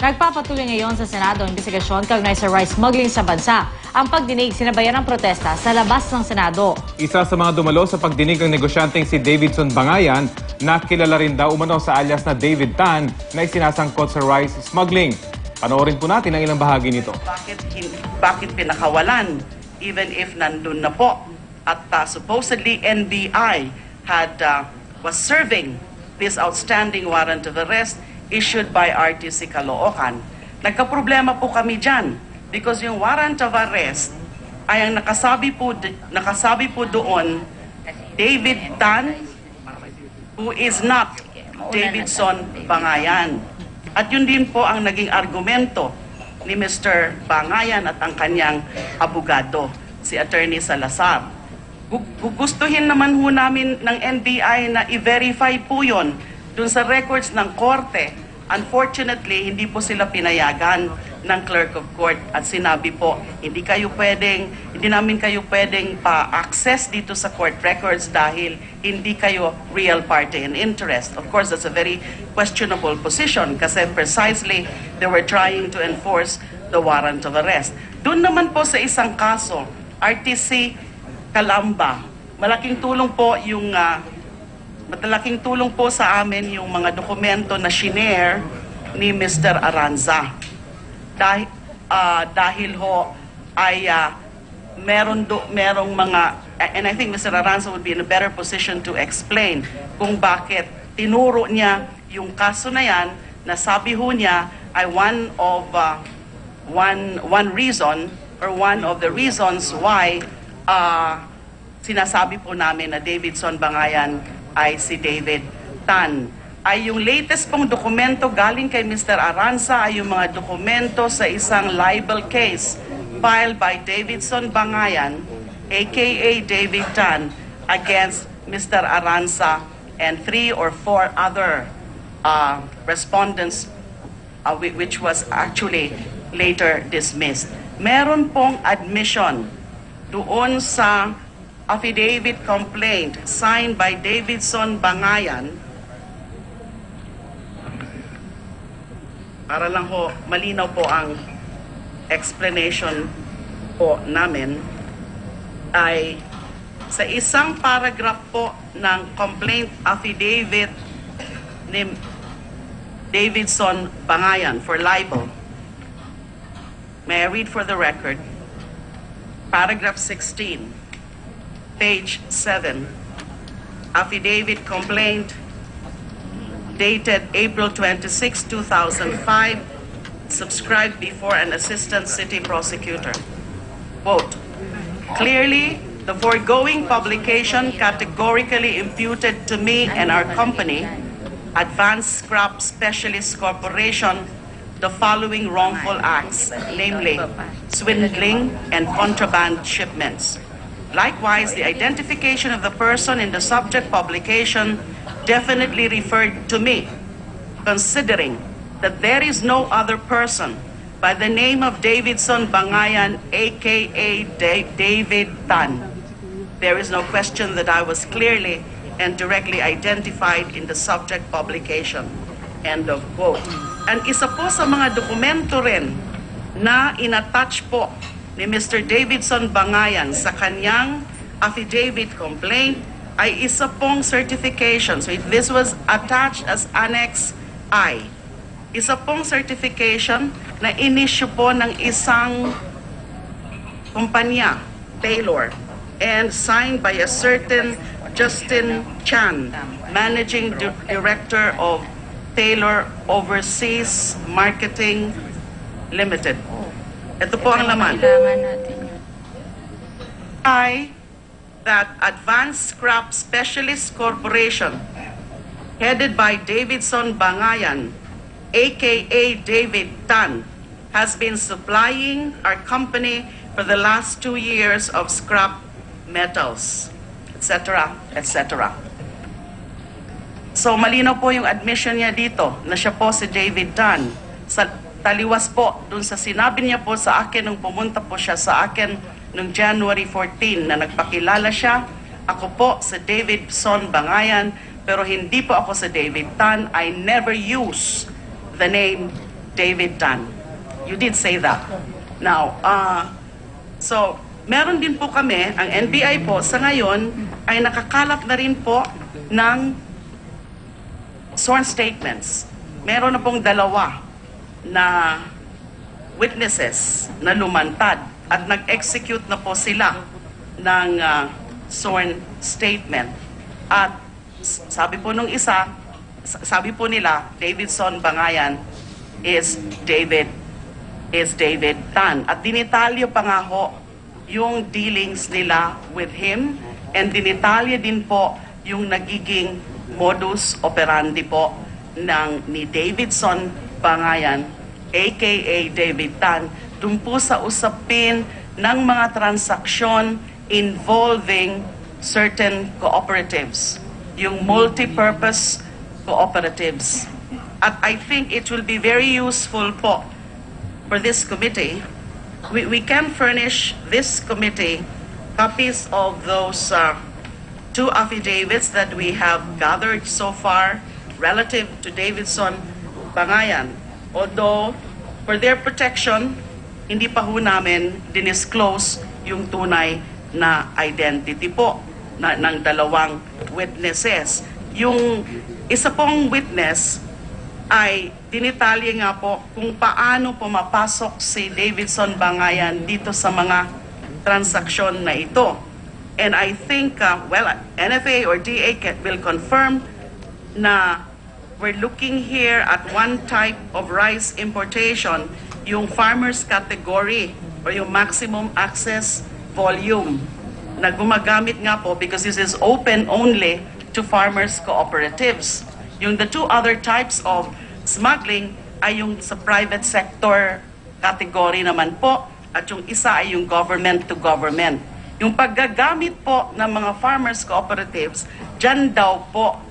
Nagpapatuloy ngayon sa Senado ang investigasyon kaugnay sa rice smuggling sa bansa. Ang pagdinig sinabayan ng protesta sa labas ng Senado. Isa sa mga dumalo sa pagdinig ng negosyanteng si Davidson Bangayan na kilala rin daw umano sa alias na David Tan na isinasangkot sa rice smuggling. Panoorin po natin ang ilang bahagi nito. Bakit pinakawalan even if nandun na po? At supposedly NBI was serving this outstanding warrant of arrest issued by RTC Caloocan. Nagkaproblema po kami dyan because yung warrant of arrest ay ang nakasabi po doon David Tan, who is not Davidson Bangayan. At yun din po ang naging argumento ni Mr. Bangayan at ang kanyang abogado, si Attorney Salazar. Gugustuhin naman ho namin ng NBI na i-verify po yun dun sa records ng korte. Unfortunately, hindi po sila pinayagan ng clerk of court at sinabi po, hindi namin kayo pwedeng pa-access dito sa court records dahil hindi kayo real party in interest. Of course, that's a very questionable position kasi precisely they were trying to enforce the warrant of arrest. Doon naman po sa isang kaso, RTC Calamba, malaking tulong po sa amin yung mga dokumento na shinare ni Mr. Aranza. Dahil ho ay merong mga, and I think Mr. Aranza would be in a better position to explain kung bakit tinuro niya yung kaso na yan na sabi ho niya ay one of the reasons why sinasabi po namin na Davidson Bangayan ay si David Tan. Ay yung latest pong dokumento galing kay Mr. Aranza ay yung mga dokumento sa isang libel case filed by Davidson Bangayan, aka David Tan, against Mr. Aranza and 3 or 4 other respondents which was actually later dismissed. Meron pong admission doon sa affidavit complaint signed by Davidson Bangayan. Para lang ho, malinaw po ang explanation po namin, ay sa isang paragraph po ng complaint affidavit ni Davidson Bangayan for libel. May I read for the record? Paragraph 16, page 7, affidavit complaint dated April 26, 2005, subscribed before an assistant city prosecutor. Quote, clearly, the foregoing publication categorically imputed to me and our company, Advanced Scrap Specialist Corporation, the following wrongful acts, namely swindling and contraband shipments. Likewise, the identification of the person in the subject publication definitely referred to me, considering that there is no other person by the name of Davidson Bangayan, aka David Tan. There is no question that I was clearly and directly identified in the subject publication. End of quote. And isa po sa mga dokumento rin na inattach po ni Mr. Davidson Bangayan sa kanyang affidavit complaint ay isa pong certification. So this was attached as Annex I. Isa pong certification na in-issue po ng isang kumpanya, Taylor, and signed by a certain Justin Chan, Managing Director of Taylor Overseas Marketing Limited. Ito po ang laman. That Advanced Scrap Specialist Corporation, headed by Davidson Bangayan, aka David Tan, has been supplying our company for the last 2 years of scrap metals, etc., etc. So malinaw po yung admission niya dito na siya po si David Tan. Sa taliwas po dun sa sinabi niya po sa akin nung pumunta po siya sa akin noong January 14 na nagpakilala siya, ako po si Davidson Bangayan, pero hindi po ako si David Tan. I never use the name David Tan. You did say that. Now, so, meron din po kami, ang NBI po, sa ngayon, ay nakakalat na rin po ng sworn statements. Meron na pong 2 na witnesses na lumantad at nag-execute na po sila ng sworn statement. At sabi po nung isa, sabi po nila, Davidson Bangayan is David Tan. At dinitalyo pa nga ho yung dealings nila with him, and dinitalyo din po yung nagiging modus operandi po ni Davidson Bangayan, aka David Tan, dun po sa usapin ng mga transaksyon involving certain cooperatives, yung multi-purpose cooperatives. At I think it will be very useful po for this committee. We can furnish this committee copies of those 2 affidavits that we have gathered so far relative to Davidson Bangayan. Although, for their protection, hindi pa ho namin dinisclose yung tunay na identity po ng 2 witnesses. Yung isa pong witness ay dinitalye nga po kung paano pumapasok si Davidson Bangayan dito sa mga transaksyon na ito. And I think, NFA or DA will confirm na we're looking here at one type of rice importation, yung farmers category or yung maximum access volume na gumagamit nga po because this is open only to farmers cooperatives. Yung the 2 other types of smuggling ay yung sa private sector category naman po at yung isa ay yung government to government. Yung paggagamit po ng mga farmers cooperatives, dyan daw po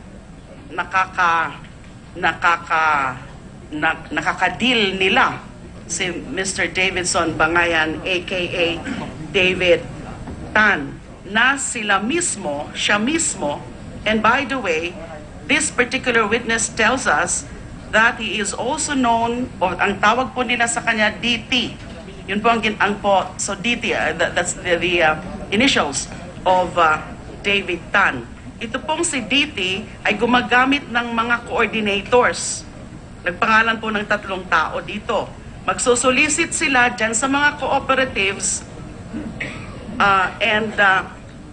nakaka-deal nila si Mr. Davidson Bangayan, aka David Tan, na siya mismo, and by the way, this particular witness tells us that he is also known, o ang tawag po nila sa kanya, DT. Yun po so DT, that's the initials of David Tan. Ito pong si DT ay gumagamit ng mga coordinators. Nagpangalan po ng 3 tao dito. Magsosolicit sila dyan sa mga cooperatives and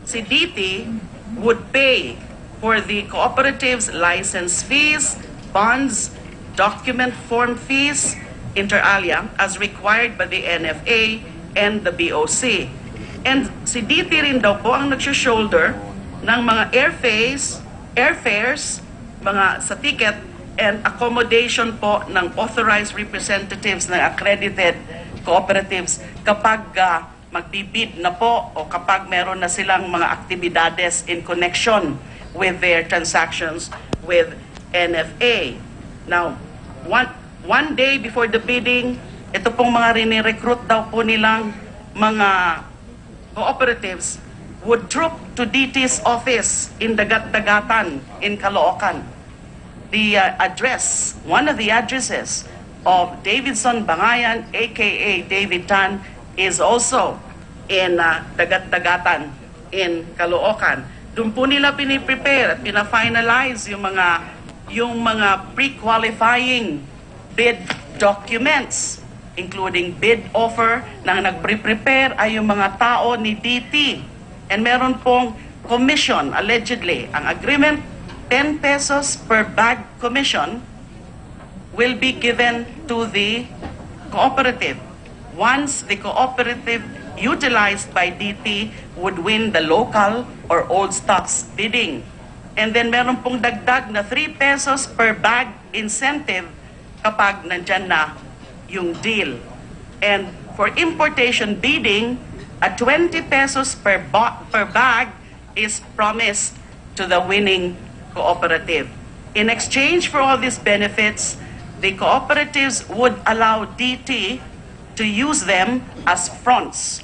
si DT would pay for the cooperatives license fees, bonds, document form fees, inter alia, as required by the NFA and the BOC. And si DT rin daw po ang nagsho-shoulder ng mga airfares, mga sa ticket, and accommodation po ng authorized representatives ng accredited cooperatives kapag magbibid na po o kapag meron na silang mga aktibidades in connection with their transactions with NFA. Now, one day before the bidding, ito pong mga rini-recruit daw po nilang mga cooperatives would troop to DT's office in Dagat-Dagatan in Caloocan. The address, one of the addresses of Davidson Bangayan, aka David Tan, is also in Dagat-Dagatan in Caloocan. Doon po nila piniprepare at pina-finalize yung mga pre-qualifying bid documents, including bid offer na nagpre-prepare ay yung mga tao ni DT. And meron pong commission, allegedly. Ang agreement, 10 pesos per bag commission will be given to the cooperative. Once the cooperative utilized by DT would win the local or old stocks bidding. And then meron pong dagdag na 3 pesos per bag incentive kapag nandyan na yung deal. And for importation bidding, a 20 pesos per bag is promised to the winning cooperative. In exchange for all these benefits, the cooperatives would allow DT to use them as fronts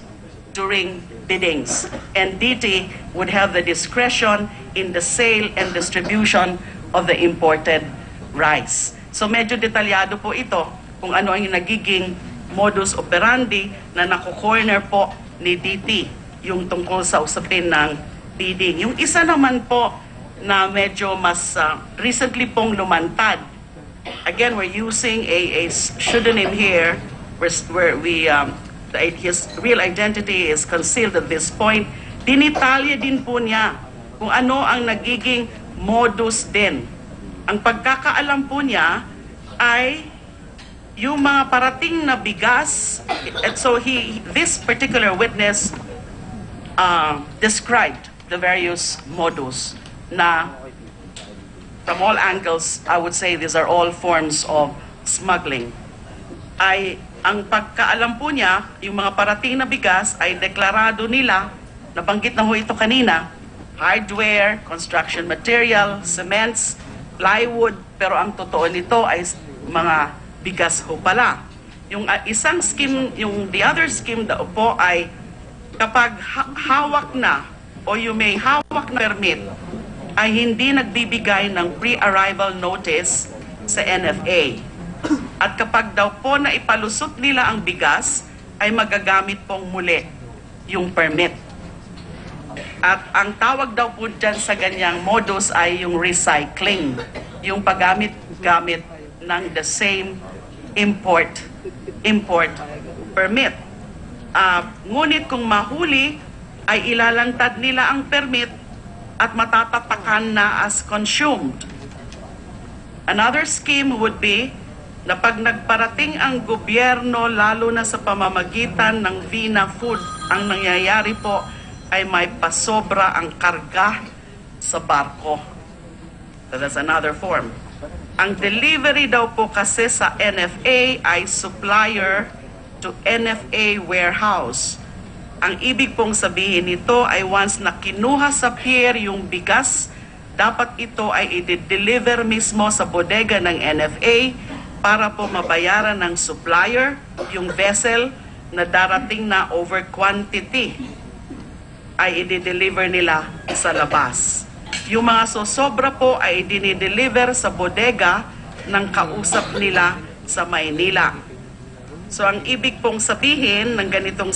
during biddings. And DT would have the discretion in the sale and distribution of the imported rice. So medyo detalyado po ito kung ano ang nagiging modus operandi na nakukorner po ni DT, yung tungkol sa usapin ng bidding. Yung isa naman po na medyo mas recently pong lumantad, again, we're using a pseudonym here where his real identity is concealed at this point. Dinitalya din po niya kung ano ang nagiging modus din. Ang pagkakaalam po niya ay yung mga parating na bigas. And so this particular witness described the various modus na from all angles, I would say these are all forms of smuggling. Ang pagkaalam po niya, yung mga parating na bigas ay deklarado nila, nabanggit na ho ito kanina, hardware, construction material, cements, plywood, pero ang totoo nito ay mga bigas ho pala. Yung isang scheme, the other scheme daw po ay kapag hawak na o you may hawak na permit, ay hindi nagbibigay ng pre-arrival notice sa NFA. At kapag daw po na ipalusot nila ang bigas, ay magagamit pong muli yung permit. At ang tawag daw po dyan sa ganyang modus ay yung recycling. Yung paggamit-gamit ng the same import permit. Ngunit kung mahuli, ay ilalantad nila ang permit at matatapakan na as consumed. Another scheme would be na pag nagparating ang gobyerno, lalo na sa pamamagitan ng VINA Food, ang nangyayari po ay may pasobra ang karga sa barko. So that's another form. Ang delivery daw po kasi sa NFA ay supplier to NFA warehouse. Ang ibig pong sabihin nito ay once na kinuha sa pier yung bigas, dapat ito ay i-deliver mismo sa bodega ng NFA para po mabayaran ng supplier yung vessel na darating na over quantity ay i-deliver nila sa labas. Yung mga sosobra po ay dinideliver sa bodega ng kausap nila sa Maynila. So ang ibig pong sabihin ng ganitong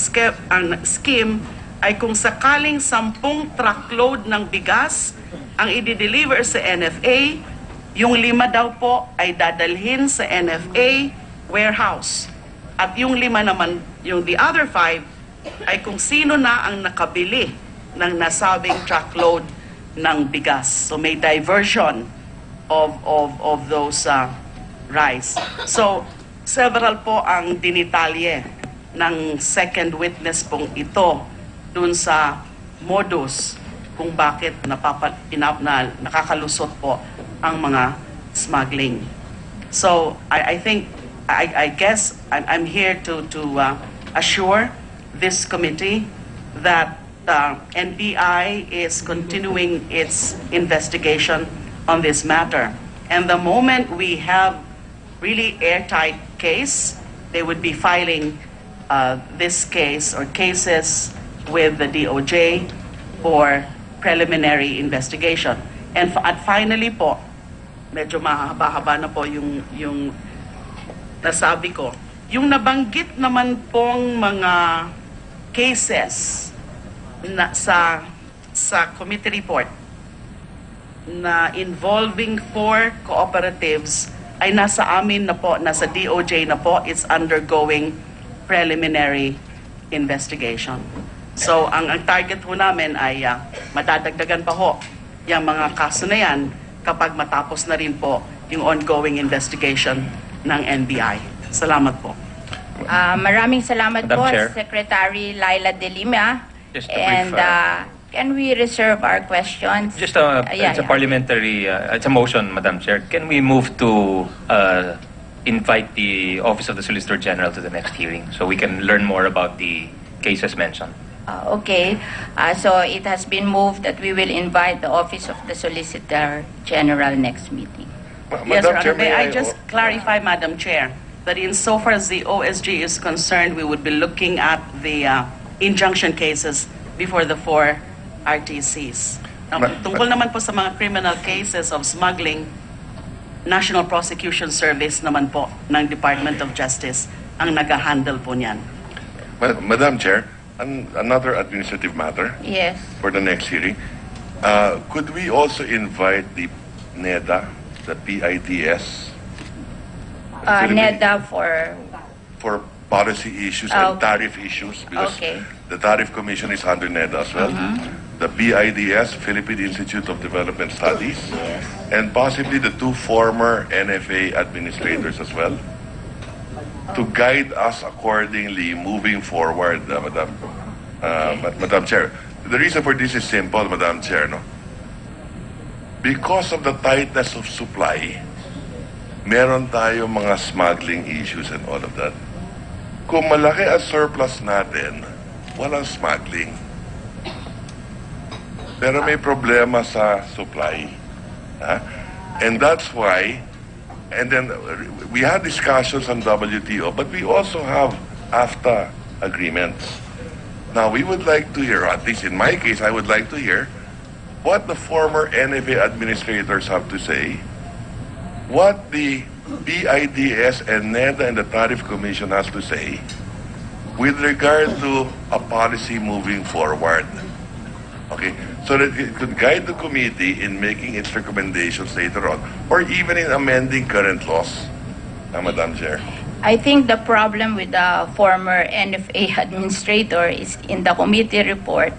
scheme ay kung sakaling 10 truckload ng bigas ang i-deliver sa NFA, yung 5 daw po ay dadalhin sa NFA warehouse. At yung 5 naman, yung the other 5, ay kung sino na ang nakabili ng nasabing truckload ng bigas. So may diversion of those rice. So several po ang dinitalye ng second witness pong ito dun sa modus kung bakit nakakalusot po ang mga smuggling. So I guess I'm here to assure this committee that NBI is continuing its investigation on this matter. And the moment we have really airtight case, they would be filing this case or cases with the DOJ for preliminary investigation. And at finally po, medyo mahaba-haba na po yung nasabi ko. Yung nabanggit naman pong mga cases na sa committee report na involving 4 cooperatives ay nasa amin na po, nasa DOJ na po. It's undergoing preliminary investigation. So ang target po namin ay madadagdagan pa ho yung mga kaso na yan kapag matapos na rin po yung ongoing investigation ng NBI. Salamat po. Maraming salamat Madam po, Chair. Secretary Laila De Lima. Just a brief, Can we reserve our questions? Just a, Yeah, it's a yeah. parliamentary, it's a motion, Madam Chair. Can we move to invite the Office of the Solicitor General to the next hearing so we can learn more about the cases mentioned? Okay. So it has been moved that we will invite the Office of the Solicitor General next meeting. Yes, Your Honor. May I just clarify, Madam Chair, that insofar as the OSG is concerned, we would be looking at the injunction cases before the 4 RTCs. Tungkol naman po sa mga criminal cases of smuggling, National Prosecution Service naman po ng Department of Justice ang nag-handle po niyan. Madam Chair, another administrative matter Yes. for the next hearing. Could we also invite the NEDA, the PIDS, NEDA for policy issues Oh, and tariff issues? Because Okay. the Tariff Commission is under NEDA as well. The PIDS, Philippine Institute of Development Studies, and possibly the two former NFA administrators as well, to guide us accordingly moving forward, Madam Chair. The reason for this is simple, Madam Chair, no? Because of the tightness of supply, meron tayo mga smuggling issues and all of that. Kung malaki ang surplus natin, walang smuggling. Pero may problema sa supply. Ha? And that's why, and then we had discussions on WTO, but we also have AFTA agreements. Now, we would like to hear, at least in my case, I would like to hear what the former NFA administrators have to say, what the PIDS and NEDA and the Tariff Commission has to say with regard to a policy moving forward. Okay? So that it could guide the committee in making its recommendations later on, or even in amending current laws, Madam Chair. I think the problem with the former NFA administrator is in the committee report,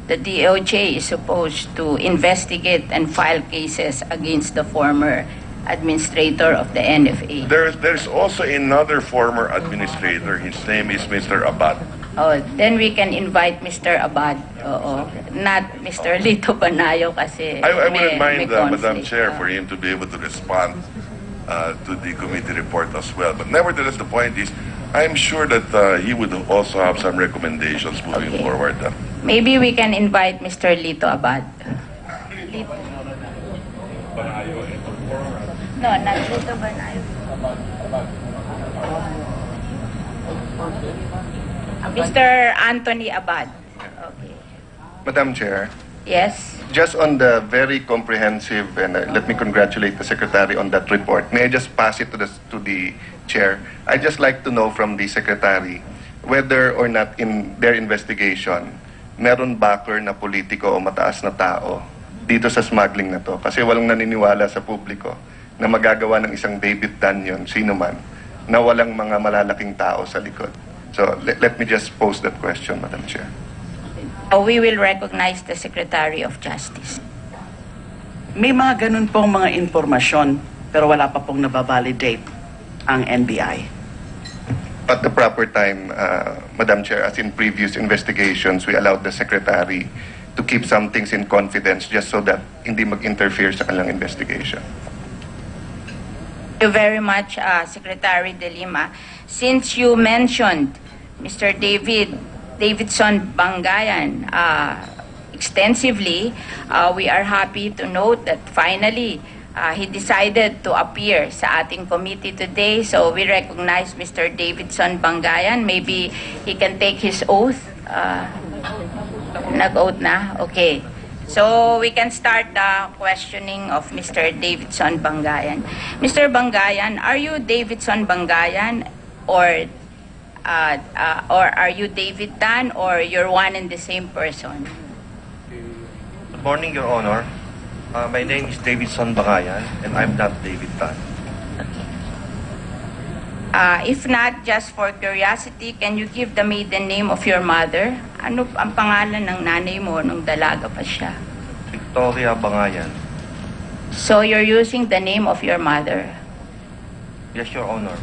the DOJ is supposed to investigate and file cases against the former administrator of the NFA. There's also another former administrator. His name is Mr. Abad. Oh, then we can invite Mr. Abad. Oo. Not Mr. Lito Banayo kasi I wouldn't may mind, Madam conflict. Chair, for him to be able to respond to the committee report as well. But nevertheless, the point is, I'm sure that he would also have some recommendations moving Okay. forward. Maybe we can invite Mr. Lito Abad. Lito. No, not Lito Banayo. Mr. Anthony Abad. Okay. Madam Chair, Yes. just on the very comprehensive, and let me congratulate the Secretary on that report. May I just pass it to the Chair? I'd just like to know from the Secretary whether or not in their investigation, meron backer na politiko o mataas na tao dito sa smuggling na to. Kasi walang naniniwala sa publiko na magagawa ng isang David Tan yun, sino man, na walang mga malalaking tao sa likod. So let me just pose that question, Madam Chair. We will recognize the Secretary of Justice. May mga ganun pong mga informasyon pero wala pa pong nababalidate ang NBI. At the proper time, Madam Chair, as in previous investigations, we allowed the Secretary to keep some things in confidence just so that hindi mag-interfere sa kanilang investigation. Thank you very much, Secretary De Lima. Since you mentioned Mr. Davidson Bangayan extensively, we are happy to note that finally he decided to appear sa ating committee today. So we recognize Mr. Davidson Bangayan. Maybe he can take his oath. Nag-oath na? Okay. So we can start the questioning of Mr. Davidson Bangayan. Mr. Bangayan, are you Davidson Bangayan or are you David Tan or you're one and the same person? Good morning, Your Honor. My name is Davidson Bangayan, and I'm not David Tan. If not, just for curiosity, can you give the maiden name of your mother? Ano ang pangalan ng nanay mo nung dalaga pa siya? Victoria Bangayan. So you're using the name of your mother. Yes, Your Honor.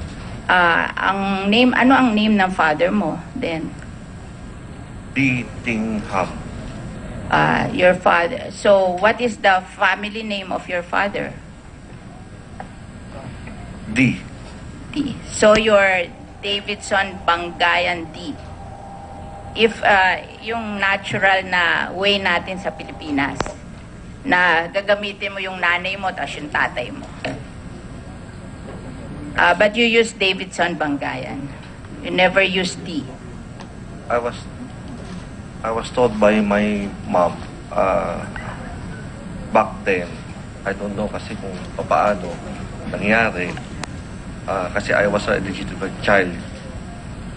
Ano ang name ng father mo then? D. Ting Ham. Your father. So what is the family name of your father? D. D. So you're Davidson Bangayan D. If yung natural na way natin sa Pilipinas, na gagamitin mo yung nanay mo tapos yung tatay mo. But you use Davidson Bangayan. You never use D. I was told by my mom back then, I don't know kasi kung paano, nangyari. Kasi I was a illegitimate child.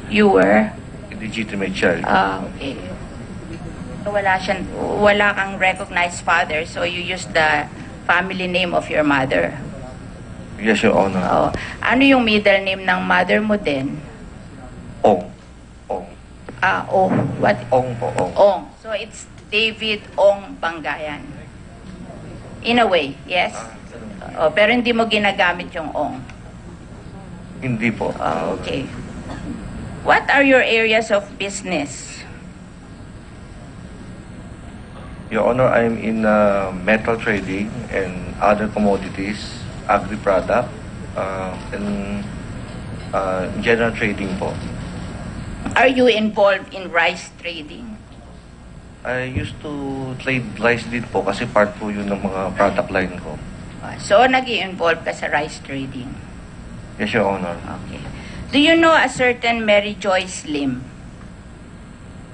You were? Illegitimate child. Okay. So wala kang recognized father, so you used the family name of your mother. Yes, Your Honor. Oh. Ano yung middle name ng mother mo din? Ong. Ong. Oh. What? Ong po, Ong. Ong. So it's David Ong Bangayan. In a way, yes? Oh, pero hindi mo ginagamit yung Ong. Hindi po. Okay. What are your areas of business? Your Honor, I'm in metal trading and other commodities, agri-product, and general trading po. Are you involved in rice trading? I used to trade rice din po kasi part po yun ng mga product line ko. So, nag-i-involve ka sa rice trading. Yes, Your Honor. Okay. Do you know a certain Mary Joyce Lim?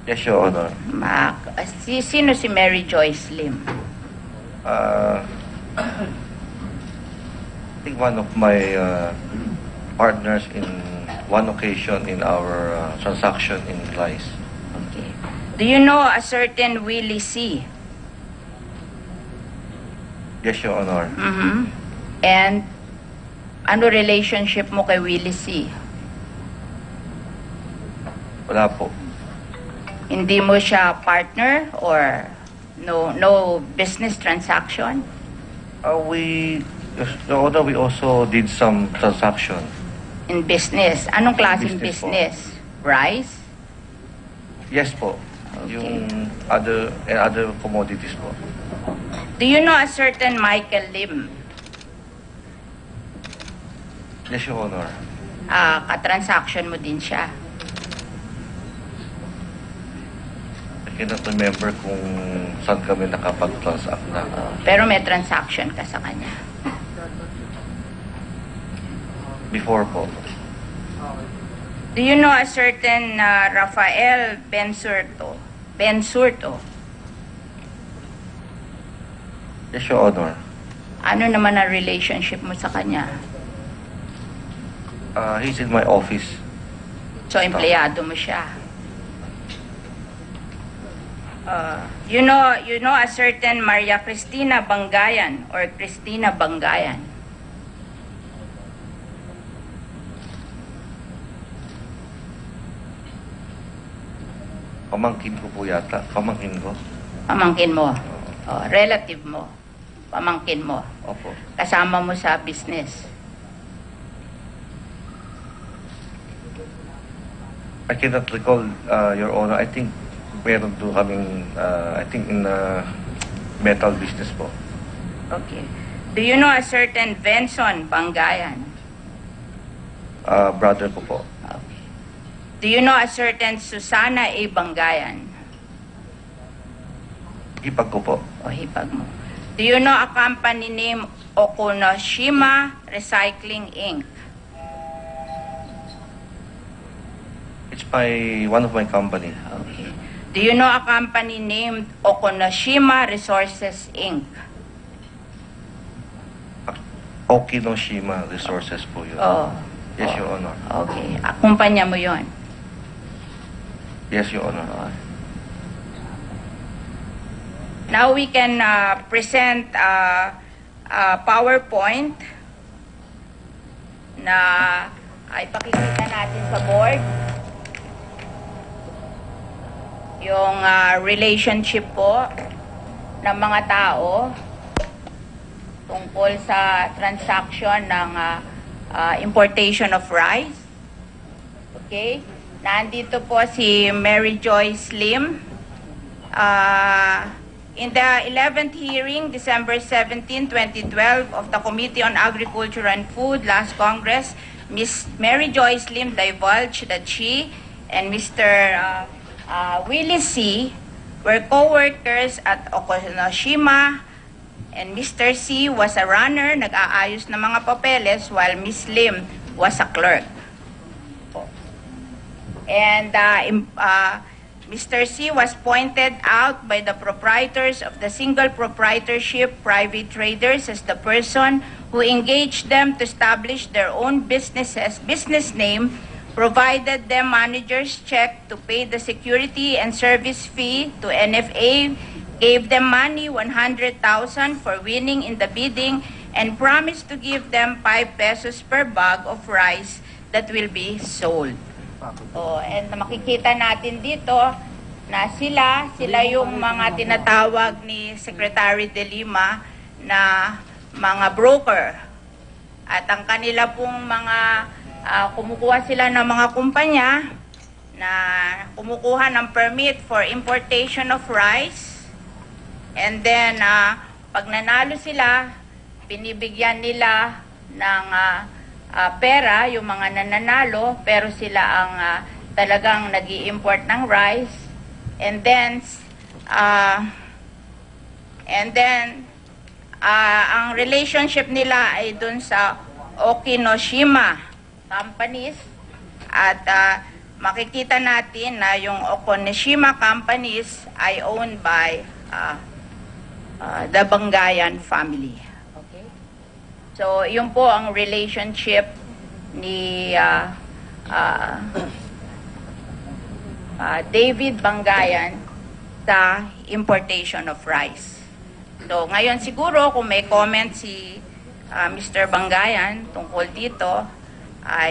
Yes, Your Honor. Sino si Mary Joyce Lim? I think one of my partners in one occasion in our transaction in rice. Okay. Do you know a certain Willie C? Yes, Your Honor. Mm-hmm. And ano relationship mo kay Willie C? Wala po. Hindi mo siya partner or no business transaction? Your Honor, we also did some transaction. In business. Anong klaseng Business po. business? Rice? Yes po. Okay. Yung other commodities po. Do you know a certain Michael Lim? Yes, Your Honor. Ka-transaction mo din siya. I cannot remember kung saan kami nakapag-transact na. Pero may transaction ka sa kanya. Before po. Do you know a certain Rafael Bensurto? Yes, Your Honor. Ano naman ang relationship mo sa kanya? He's in my office. So, empleyado mo siya. You know a certain Maria Cristina Bangayan or Cristina Bangayan? Pamangkin ko po yata. Pamangkin ko. Pamangkin mo. Relative mo. Pamangkin mo. Opo. Kasama mo sa business. I cannot recall, Your Honor. I think meron to kaming, I think in metal business po. Okay. Do you know a certain Benson Bangayan? Brother ko po. Okay. Do you know a certain Susana A. Bangayan? Hipag ko po. O hipag mo. Do you know a company named Okunoshima Recycling Inc.? It's one of my company. Okay. Do you know a company named Okunoshima Resources Inc.? Okinoshima Resources po yun. Oh. Yes, Your Honor. Okay. Kumpanya mo yon. Yes, Your Honor. Now we can present a PowerPoint na ay pakikita natin sa board yung relationship po ng mga tao tungkol sa transaction ng importation of rice. Okay? Nandito po si Mary Joyce Lim. In the 11th hearing, December 17, 2012, of the Committee on Agriculture and Food, last Congress, Ms. Mary Joyce Lim divulged that she and Mr. Willie C. were co-workers at Okunoshima, and Mr. C. was a runner, nag-aayos ng mga papeles, while Ms. Lim was a clerk. And Mr. C. was pointed out by the proprietors of the single proprietorship private traders as the person who engaged them to establish their own business name, provided them manager's check to pay the security and service fee to NFA, gave them money, 100,000 for winning in the bidding, and promised to give them 5 pesos per bag of rice that will be sold. Oh, and makikita natin dito na sila yung mga tinatawag ni Secretary De Lima na mga broker. At ang kanila pong mga kumukuha sila ng mga kumpanya na kumukuha ng permit for importation of rice. And then, pag nanalo sila, binibigyan nila ng pera, yung mga nananalo, pero sila ang talagang nag-i-import ng rice. And then, ang relationship nila ay dun sa Okinoshima companies. At makikita natin na yung Okinoshima companies ay owned by the Bangayan family. Okay? So, yun po ang relationship ni David Bangayan sa importation of rice. So, ngayon siguro kung may comment si Mr. Bangayan tungkol dito,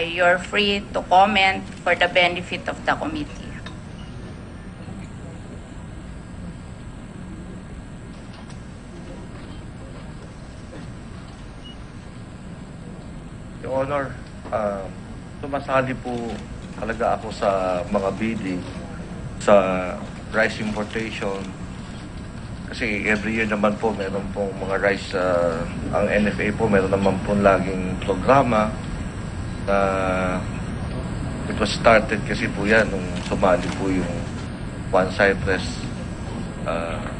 you're free to comment for the benefit of the committee. Your Honor, sumasali po talaga ako sa mga bidding sa rice importation. Kasi every year naman po meron pong mga rice, ang NFA po meron naman po laging programa na it was started kasi po yan nung sumali po yung One Cypress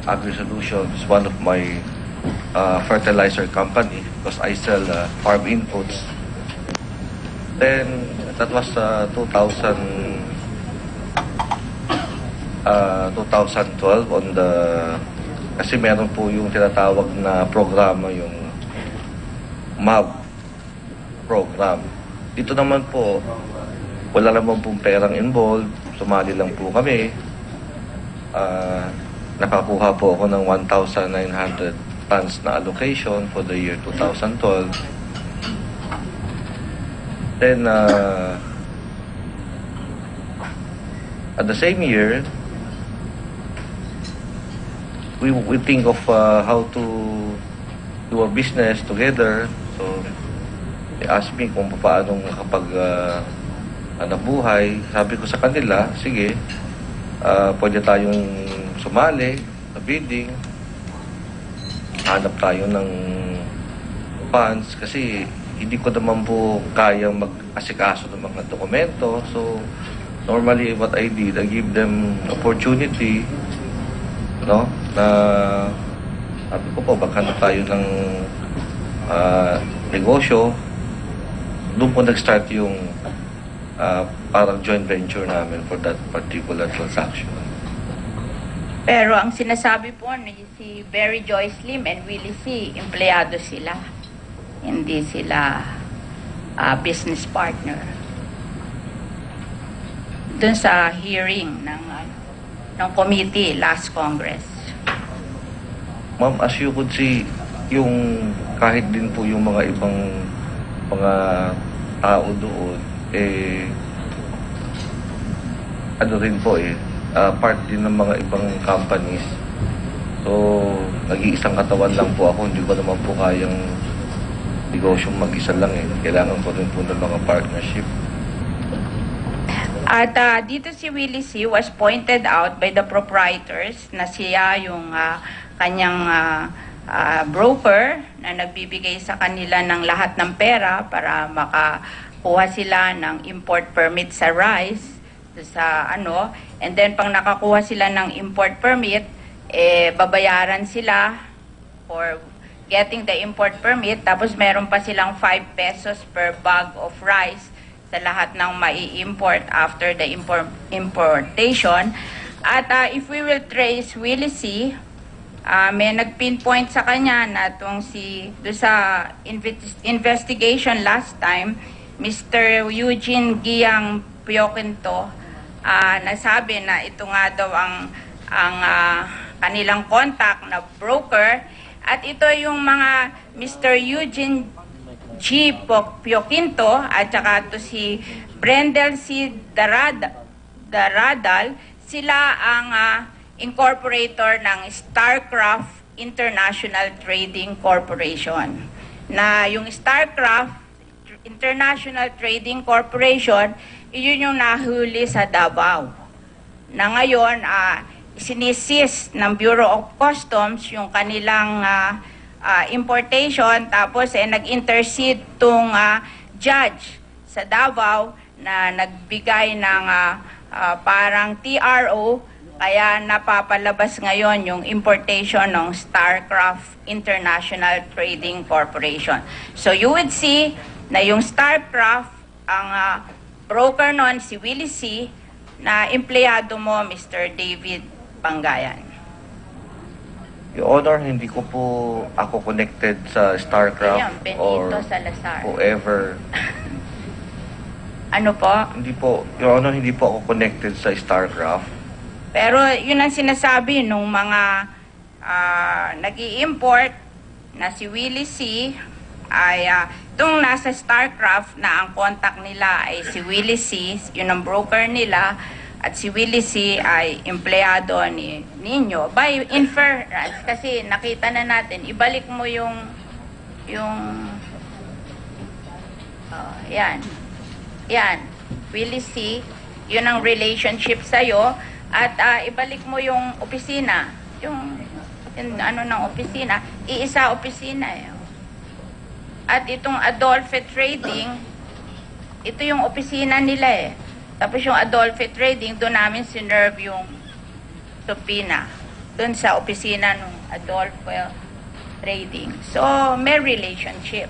Agri-Solutions, one of my fertilizer company, because I sell farm inputs. Then, that was 2012 on the... Kasi meron po yung tinatawag na programa, yung MAB program. Dito naman po, wala naman pong perang involved. Sumali lang po kami. Nakakuha po ako ng 1,900 tons na allocation for the year 2012. Then, at the same year, we think of how to do a business together. So, they asked me kung paano kapag nabuhay. Sabi ko sa kanila, sige, pwede tayong sumali sa bidding. Hanap tayo ng funds kasi hindi ko naman po kayang mag-asikaso ng mga dokumento. So, normally what I did, I give them opportunity, no? Na sabi ko po, maghanap tayo ng negosyo. Doon po nag-start yung parang joint venture namin for that particular transaction. Pero ang sinasabi po ni si Barry Joyce Lim and Willie C., empleyado sila. Hindi sila business partner. Doon sa hearing ng committee last Congress. Ma'am, as you could see, yung kahit din po yung mga ibang mga tao doon, ano rin po part din ng mga ibang companies. So, nag-iisang katawan lang po ako, hindi ko naman po kayang negosyong mag-isa lang Kailangan ko rin po ng mga partnership. At dito si Willie C. was pointed out by the proprietors na siya yung kanyang broker na nagbibigay sa kanila ng lahat ng pera para makakuha sila ng import permit sa rice and then pang nakakuha sila ng import permit babayaran sila for getting the import permit, tapos meron pa silang 5 pesos per bag of rice sa lahat ng mai-import after the importation. At if we will trace Willie C., may nag-pinpoint sa kanya na itong doon sa investigation last time, Mr. Eugene Giang Pioquinto, nasabi na ito nga daw ang kanilang contact na broker, at ito yung mga Mr. Eugene G. Pioquinto at saka to si Brendel C. Daradal, sila ang incorporator ng Starcraft International Trading Corporation. Na yung Starcraft International Trading Corporation, yun yung nahuli sa Davao. Na ngayon, sinisis ng Bureau of Customs yung kanilang importation, tapos nag-intercede tong judge sa Davao na nagbigay ng parang TRO, kaya napapalabas ngayon yung importation ng Starcraft International Trading Corporation. So you would see na yung Starcraft, ang broker nun, si Willie C., na empleyado mo, Mr. David Bangayan. Your Honor, hindi ko po ako connected sa StarCraft Ayun, Benito or Salazar. whoever. Ano po? Hindi po, Your Honor, hindi po ako connected sa StarCraft. Pero yun ang sinasabi nung mga nag-i-import na si Willie C. ay itong nasa StarCraft na ang contact nila ay si Willie C., yun ang broker nila, at si Willie C. ay empleyado ninyo. By inference, kasi nakita na natin, ibalik mo yung yan. Willie C., yun ang relationship sa'yo, at ibalik mo yung opisina, yung ano ng opisina, iisa opisina eh. At itong Adolphe Trading, ito yung opisina nila eh. Tapos yung Adolphe Trading, doon namin sinerve yung subpoena. Doon sa opisina ng Adolphe Trading. So, may relationship.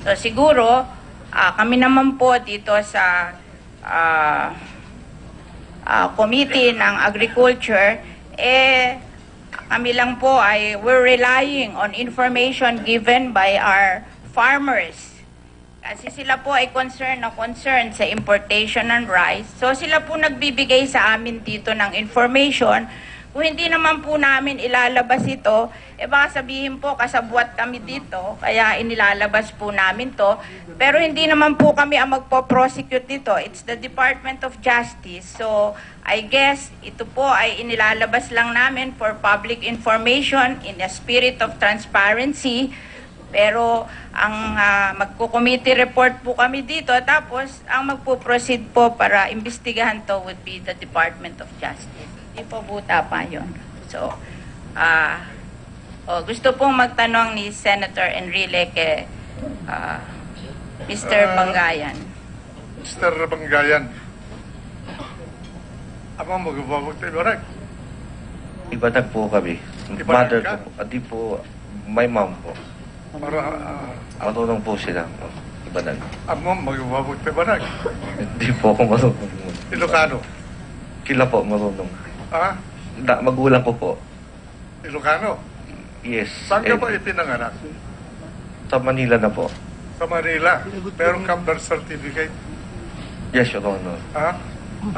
So, siguro, kami naman po dito sa Committee ng Agriculture, kami lang po ay we're relying on information given by our farmers. Kasi sila po ay concerned sa importation ng rice. So sila po nagbibigay sa amin dito ng information. Kung hindi naman po namin ilalabas ito, baka sabihin po kasabwat kami dito, kaya inilalabas po namin to. Pero hindi naman po kami ang magpo-prosecute dito. It's the Department of Justice. So I guess ito po ay inilalabas lang namin for public information in a spirit of transparency. Pero ang magko-committee report po kami dito, tapos ang magpo-proceed po para imbestigahan to would be the Department of Justice. Hindi po buta pa yun. So, gusto pong magtanong ni Senator Enrile kay Mr. Bangayan. Mr. Bangayan, ako mag-ubawag tayo, Barag. Ibadag po kami. Ibadag Mother ka? ko po. Di po, my mom po. Para Marunong po sila. Ibadag. ako mag-ubawag tayo, Barag. Hindi po ako marunong. Ilocano. Kila po marunong. Ha? Magulang ko po. Ilocano. Yes. Saan ka And ba ipinanganak? Sa Manila na po. Sa Manila. Meron kang birth certificate. Yes, Your Honor. Ha?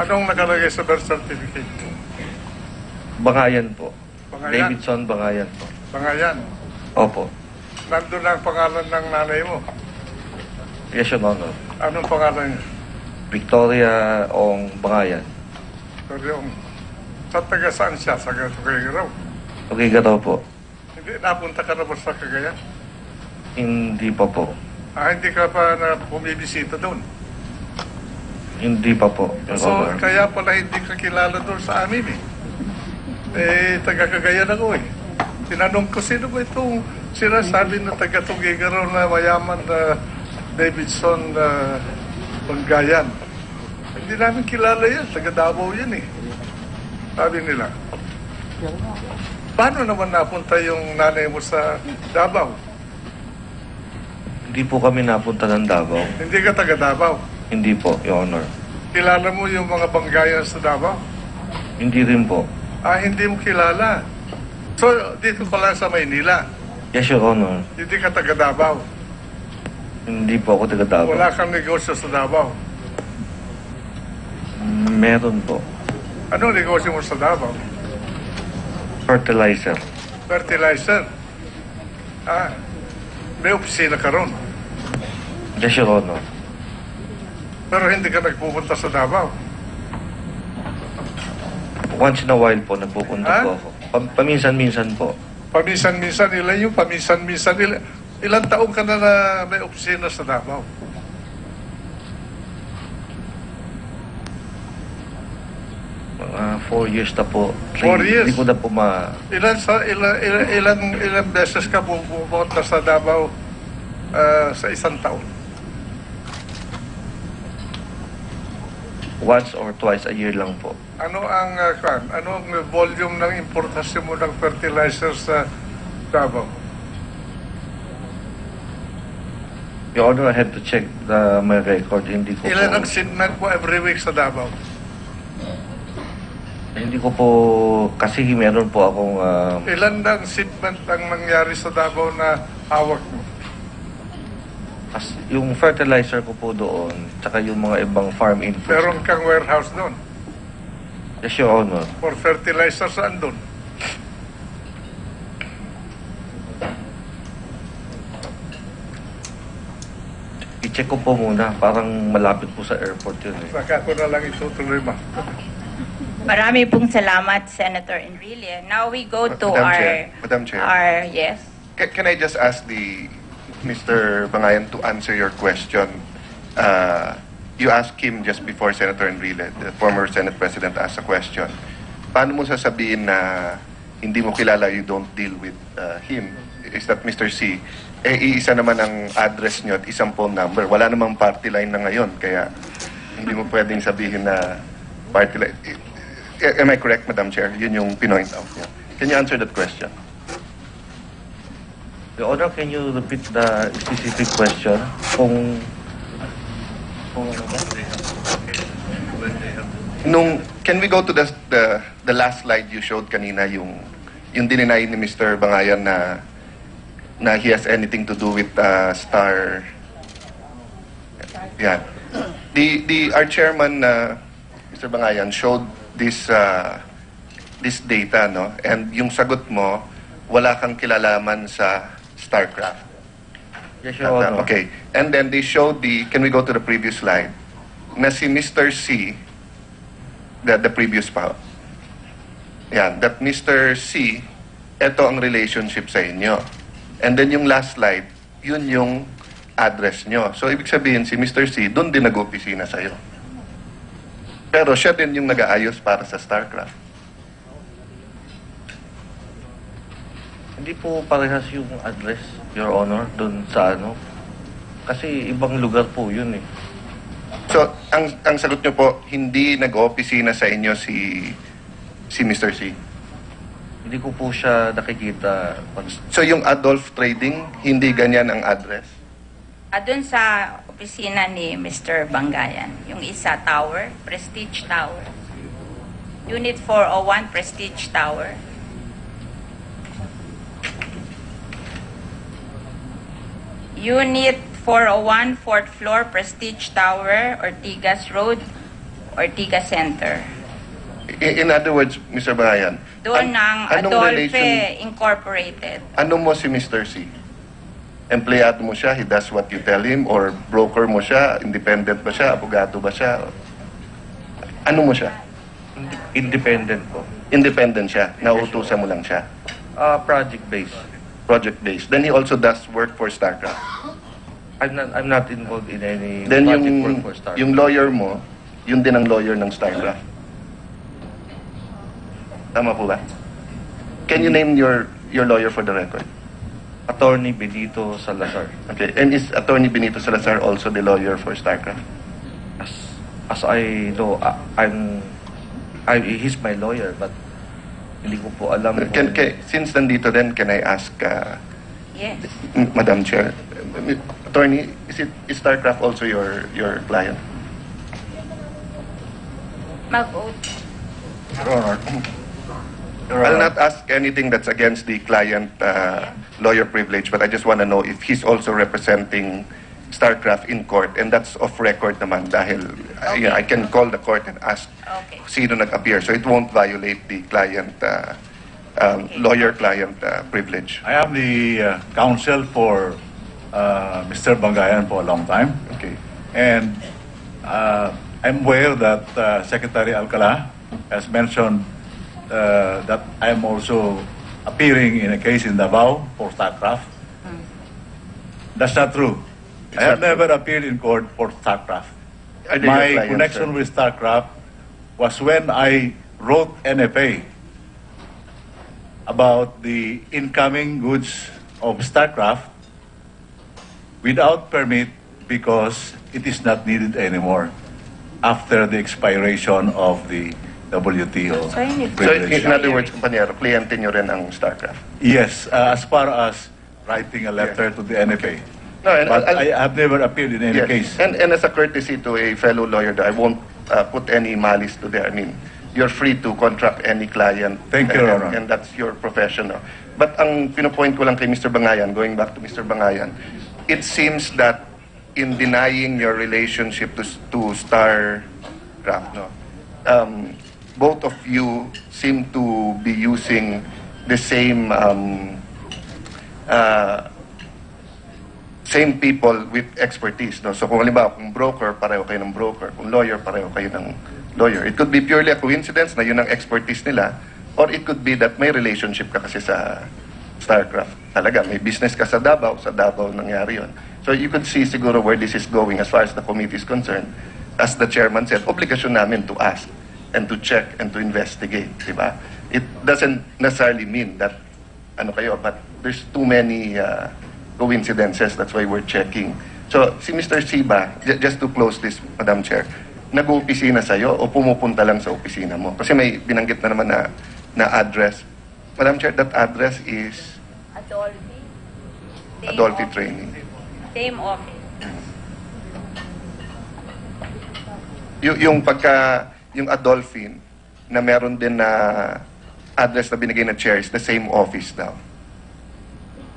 Anong nakalagay sa birth certificate? Bangayan po. Bangayan? Davidson Bangayan po. Bangayan. Opo. Nandun ang pangalan ng nanay mo. Yes, Your Honor. Anong pangalan niya? Victoria Ong Bangayan. Pero yung, sa taga saan siya? Sa Cagayan. Okay ka daw po. Hindi, napunta ka na ba sa Cagayan? Hindi pa po. Hindi ka pa na bumibisita doon. Hindi pa po, Your So, Honor. kaya pala hindi ka kilala doon sa amin eh. Taga-Cagayan ako eh. Tinanong ko, sino ba itong sinasabi na taga-Tugigaraw na mayaman na Davidson Bangayan? Hindi namin kilala yan. Taga-Davao yan eh. Sabi nila. Paano naman napunta yung nanay mo sa Davao? Hindi po kami napunta ng Davao. Hindi ka taga-Davao. Hindi po, Your Honor. Kilala mo yung mga Bangayan sa Davao? Hindi rin po. Hindi mo kilala. So, dito pa lang sa Maynila. Yes, Your Honor. Hindi ka taga Davao. Hindi po ako taga Davao. Wala kang negosyo sa Davao. Meron po. Anong negosyo mo sa Davao? Fertilizer. Fertilizer. Ah, may opisina ka ron. Yes, Your Honor. Pero hindi ka nagpupunta sa Davao. Once in a while po, nagpupunta Ha? po ako. Paminsan-minsan po. Paminsan-minsan, ilan yung paminsan-minsan, ilang taong ka na may opisina sa Davao? Mga 4 years na po. 4 years? Hindi ko na po Ilang beses ka pupunta sa Davao sa isang taon? once or twice a year lang po. Ano ang volume ng importasyon mo ng fertilizer sa Davao? Your Honor, I had to check my record. Hindi ko Ilan po, ang shipment mo every week sa Davao? hindi ko po, kasi meron po akong, Ilan ang shipment ang nangyari sa Davao na hawak mo? yung fertilizer ko po doon, tsaka yung mga ibang farm inputs. Meron kang warehouse doon. Yes, Your Honor. For fertilizer saan doon? I-check ko po muna. Parang malapit po sa airport yun eh. Saka ko na lang itutuloy mo. Marami pong salamat, Senator Enrile. Now we go to Madam our... Chair. Madam Chair. Yes. Can I just ask Mr. Bangayan to answer your question? You asked him just before Senator Enrile, the former Senate President, asked a question. Paano mo sasabihin na hindi mo kilala, you don't deal with him? Is that Mr. C? Iisa naman ang address nyo at isang phone number. Wala namang party line na ngayon, kaya hindi mo pwedeng sabihin na party line. Am I correct, Madam Chair? Yun yung pinoint out niya. Can you answer that question? Your Honor, can you repeat the specific question? Kung ano ba? Can we go to the last slide you showed kanina, yung dininay ni Mr. Bangayan na he has anything to do with Star. Yeah. Our chairman, Mr. Bangayan, showed this data, no? And yung sagot mo, wala kang kilalaman sa StarCraft. Yes, Your Honor. Okay. And then they showed can we go to the previous slide? Na si Mr. C, the previous pa. Yan, that Mr. C, ito ang relationship sa inyo. And then yung last slide, yun yung address nyo. So, ibig sabihin, si Mr. C, doon din nag-opisina sa'yo. Pero siya din yung nag-aayos para sa StarCraft. Hindi po parehas yung address, Your Honor, doon sa ano. Kasi ibang lugar po yun eh. So, ang sagot nyo po, hindi nag-opisina sa inyo si Mr. C. Hindi ko po siya nakikita. So, yung Adolf Trading, hindi ganyan ang address? Doon sa opisina ni Mr. Bangayan, yung isa tower, Prestige Tower. Unit 401, Prestige Tower. Unit 401, 4th floor, Prestige Tower, Ortigas Road, Ortigas Center. In other words, Mr. Bangayan, Doon ng anong Adolfe Incorporated. ano mo si Mr. C? Empleyado mo siya, he does what you tell him, or broker mo siya, independent ba siya, abogado ba siya? Ano mo siya? Independent po. Independent siya, nauutusan mo lang siya. Project-based. Project-based. Then he also does work for StarCraft. I'm not involved in any Then project work for Star. yung lawyer mo, yun din ang lawyer ng StarCraft. Tama po ba? Can you name your lawyer for the record? Attorney Benito Salazar. Okay. And is Attorney Benito Salazar also the lawyer for StarCraft? As I know, he's my lawyer, but hindi ko po alam Since nandito din, can I ask Yes. Madam Chair, Attorney, is StarCraft also your client? Mag-oath. Your Honor, I'll not ask anything that's against the client lawyer privilege, but I just want to know if he's also representing StarCraft in court, and that's off record naman dahil I can call the court and ask Okay. sino nag-appear. So it won't violate the client, lawyer-client privilege. I am the counsel for Mr. Bangayan for a long time. Okay. And I'm aware that Secretary Alcala has mentioned that I am also appearing in a case in Davao for StarCraft. That's not true. I have never appeared in court for StarCraft. Are they your My clients, connection sir? with StarCraft was when I wrote NFA about the incoming goods of StarCraft without permit because it is not needed anymore after the expiration of the WTO So, yun. So privilege. in other words, kumpanyero, kliyente nyo rin ang StarCraft. Yes, as far as writing a letter to the NFA. No, and But I'll- I have never appeared in any Yes. case. And as a courtesy to a fellow lawyer, I won't put any malice to there. I mean, you're free to contract any client. Thank you, and, Your Honor. and that's your profession. No? But ang pinopoint ko lang kay Mr. Bangayan, going back to Mr. Bangayan, it seems that in denying your relationship to StarCraft, no, both of you seem to be using the same same people with expertise. No? So kung halimbawa, kung broker, pareho kayo ng broker. Kung lawyer, pareho kayo ng lawyer. It could be purely a coincidence na yun ang expertise nila, or it could be that may relationship ka kasi sa StarCraft. Talaga, may business ka sa Davao nangyari yun. So you could see siguro where this is going as far as the committee is concerned. As the chairman said, obligasyon namin to ask and to check and to investigate, di ba? It doesn't necessarily mean that ano kayo, but there's too many coincidences. That's why we're checking. So, si Mr. Siba, just to close this, Madam Chair, nag-uopisina sa'yo o pumupunta lang sa opisina mo? Kasi may binanggit na naman na address. Madam Chair, that address is Adolphi. Same Adolphi office. Training. Same office. Yung Adolphin, na meron din na address na binigay na chair, is the same office daw.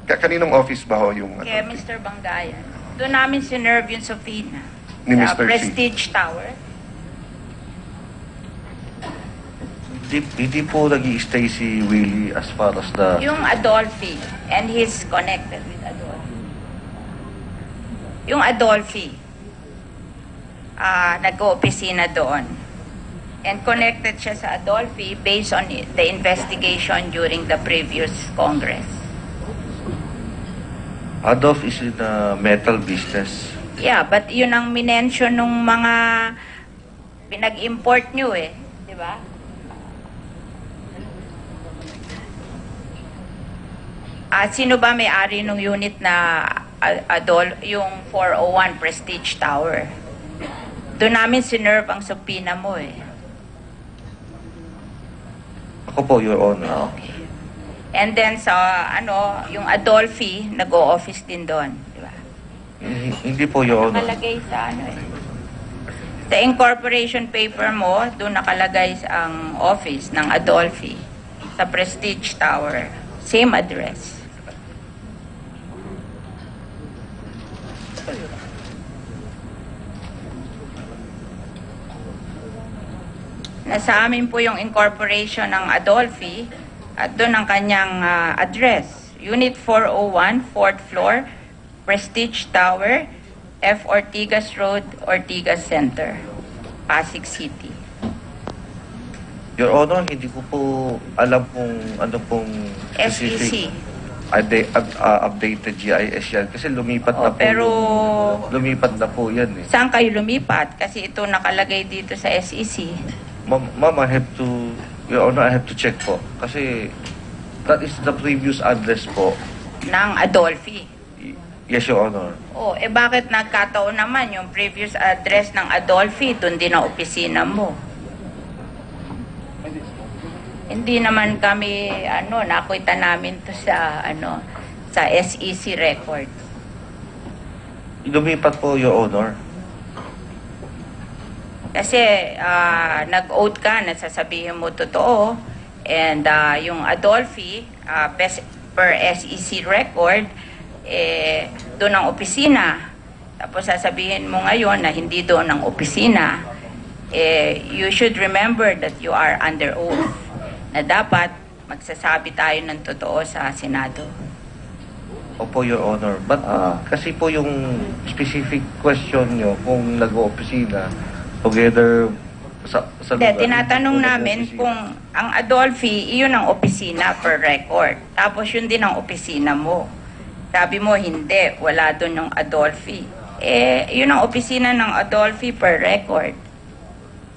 Kaninong office ba ho yung Kaya Adolphin? Mr. Bangayan, doon namin sinerve yung Sofina. Ni Sa Mr. C. Prestige Tower. Hindi po nag-i-stay si Willie as far as the... Yung Adolphi, and he's connected with Adolphi. Yung Adolphi, nag-oopisina doon. And connected siya sa Adolphi based on the investigation during the previous Congress. Adolf is in the metal business. Yeah, but yun ang minention nung mga pinag-import nyo eh. Di ba? Sino ba may-ari nung unit na yung 401 Prestige Tower? Doon namin sinerve ang subpoena mo eh. Ako po, Your Honor. Okay. And then sa yung Adolphi, nag-o-office din doon. Di ba? Hindi po, Your Honor. Nakalagay sa The incorporation paper mo, doon nakalagay ang office ng Adolphi sa Prestige Tower. Same address. Nasa amin po yung incorporation ng Adolphi at doon ang kanyang address. Unit 401, 4th floor, Prestige Tower, F. Ortigas Road, Ortigas Center, Pasig City. Your Honor, hindi ko po alam kung ano pong SEC. updated GIS yan. Kasi lumipat na po. Pero Lumipat na po yan eh. saan kayo lumipat? Kasi ito nakalagay dito sa SEC. Ma'am, I have to, Your Honor, I have to check po. Kasi that is the previous address po. Ng Adolphi. Yes, Your Honor. Oh, bakit nagkataon naman yung previous address ng Adolphi, doon din ang opisina mo? Hindi naman kami, nakita namin to sa, sa SEC record. Lumipat po, Your Honor. Kasi, nag-oath ka, nasasabihin mo totoo, And yung Adolphi, per SEC record, doon ang opisina. Tapos sasabihin mo ngayon na hindi doon ang opisina. You should remember that you are under oath. Na dapat magsasabi tayo ng totoo sa Senado. Opo, Your Honor. But kasi po yung specific question nyo kung nag-opisina together sa Hindi, lugar. tinatanong Kung namin nag-opisina. kung ang Adolphi, iyon ang opisina per record. Tapos yun din ang opisina mo. Sabi mo, hindi, wala doon yung Adolphi. Yun ang opisina ng Adolphi per record.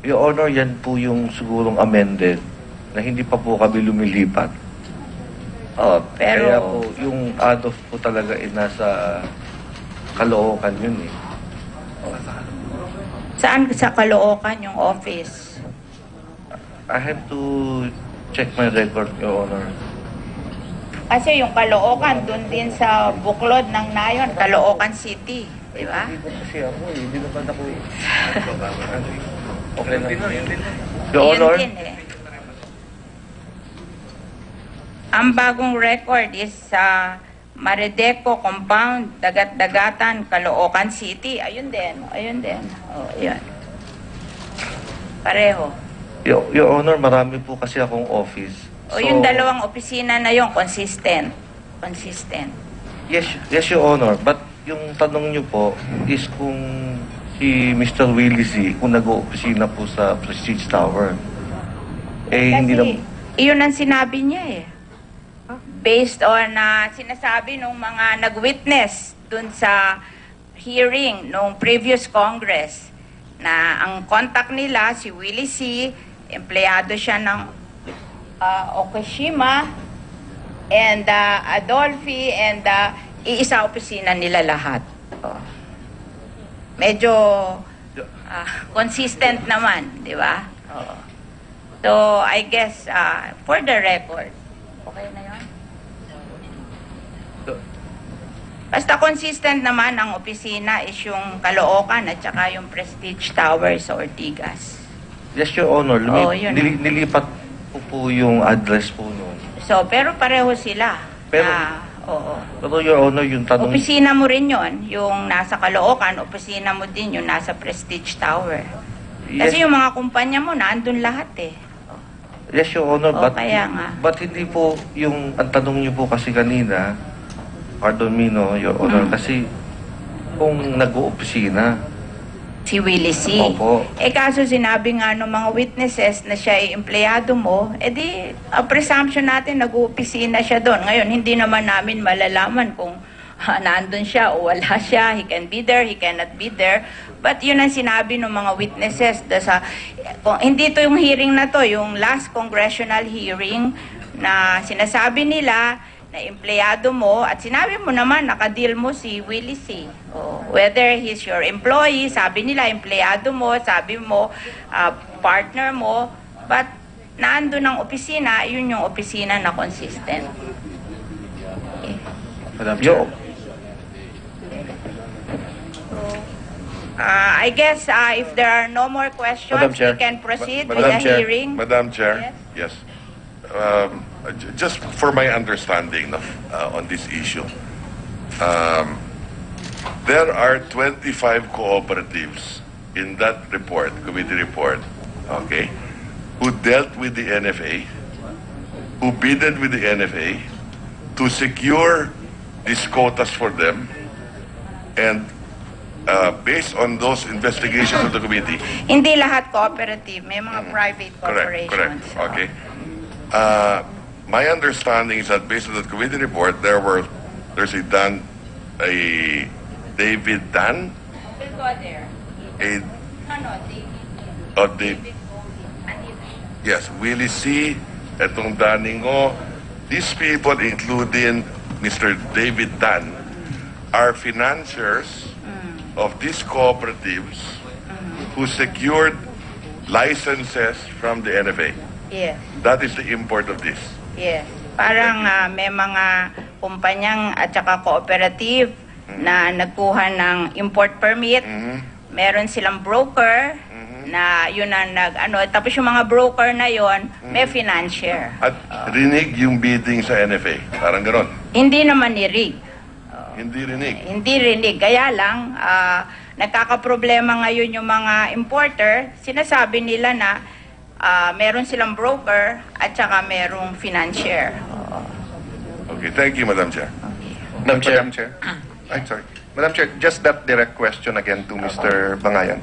Your Honor, yan po yung sigurong amended na hindi pa po kami lumilipat. Oh, Kaya pero po, yung Adolf po talaga nasa Caloocan yun eh. saan sa Caloocan yung office? I have to check my record, Your Honor. Kasi yung Caloocan, doon din sa buklod ng Nayon, Caloocan City. Di ba? Hindi po kasi ako eh. Hindi naman ako eh. Okay lang. Your Yun Honor, din eh. Ang bagong record is sa Marideco Compound, Dagat-Dagatan, Caloocan City. Ayun din. Ayun din. Oh, ayun. Pareho. Your Honor, marami po kasi akong office. O yung dalawang opisina na yun, consistent. Consistent. Yes, Your Honor. But yung tanong niyo po is kung si Mr. Willie C. kung nag-opisina po sa Prestige Tower. Hindi na... Kasi iyon ang sinabi niya eh. Based on sinasabi ng mga nag-witness dun sa hearing nung previous Congress na ang contact nila si Willie C. empleyado siya ng Okashima and Adolphi and iisa opisina nila lahat. Oh. Medyo consistent naman, di ba? Oh. So, I guess, for the record, okay na yun? Basta consistent naman ang opisina is yung Caloocan at saka yung Prestige Tower sa Ortigas. Yes, Your Honor. Yun. Nilipat po yung address po noon. So, pero pareho sila. Pero- Oo. Pero Your Honor, yung tanong... Opisina mo rin yon, yung nasa Caloocan, opisina mo din yung nasa Prestige Tower. Kasi yung mga kumpanya mo, naandun lahat eh. Yes, Your Honor, O, kaya nga. but hindi po yung ang tanong niyo po kasi kanina, pardon me, no, Your Honor, kasi kung nag-oopisina, Si Willie C. Opo. Kaso sinabi nga ng mga witnesses na siya ay empleyado mo, di, ang presumption natin, nag-uopisina siya doon. Ngayon, hindi naman namin malalaman kung nandun siya o wala siya. He can be there, he cannot be there. But yun ang sinabi ng mga witnesses. Hindi to yung hearing na to, yung last congressional hearing na sinasabi nila na empleyado mo at sinabi mo naman nakadeal mo si Willie C. Whether he's your employee, sabi nila empleyado mo, sabi mo partner mo, but naandun ang opisina, yun yung opisina na consistent. Okay. Madam Chair. I guess if there are no more questions, Madam Chair. we can proceed with Madam the Chair. hearing. Madam Chair, yes. Just for my understanding on this issue, there are 25 cooperatives in that report, committee report, okay, who dealt with the NFA, who bidded with the NFA to secure these quotas for them, and based on those investigations of the committee, Hindi lahat cooperative, may mga private correct, corporations. okay. My understanding is that based on the committee report, there's a David Dan, We'll go there. yes, Willie C, etong Daningo. These people, including Mr. David Dan, are financiers of these cooperatives who secured licenses from the NFA. Yes. That is the import of this. Yes. Parang may mga kumpanyang at saka cooperative na nagkuha ng import permit. Meron silang broker na yun ang tapos yung mga broker na yon may financier. At rinig yung bidding sa NFA. Parang ganon. Hindi naman ni-rig. Hindi rinig. Hindi rinig. Kaya lang, nagkakaproblema ngayon yung mga importer. Sinasabi nila na meron silang broker at saka merong financier. Okay, thank you, Madam Chair. Madam Chair. I'm sorry. Madam Chair, just that direct question again to Mr. Bangayan.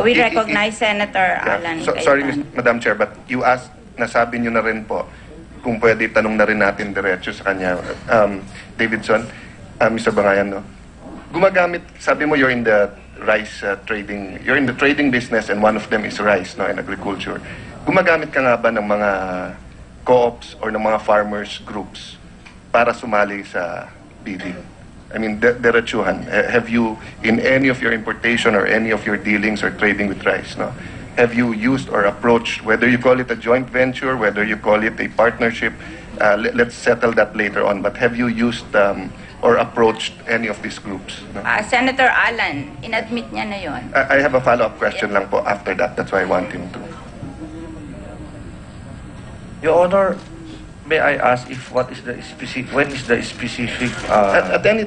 We recognize Senator Yeah. Alan Sorry, Cayetano. Madam Chair, but you asked, nasabi niyo na rin po, kung pwede tanong na rin natin diretso sa kanya, Davidson, Mr. Bangayan, no? Gumagamit, sabi mo you're in the rice trading, you're in the trading business and one of them is rice, no, and agriculture. Gumagamit ka nga ba ng mga co-ops or ng mga farmers groups para sumali sa bidding? I mean, diretsuhan. Have you, in any of your importation or any of your dealings or trading with rice, no? Have you used or approached, whether you call it a joint venture, whether you call it a partnership, let's settle that later on, but have you used or approached any of these groups? No? Senator Alan, inadmit niya na yon. I have a follow-up question lang po after that. That's why I want him to. Your Honor, may I ask if what is the specific, when is the specific, At any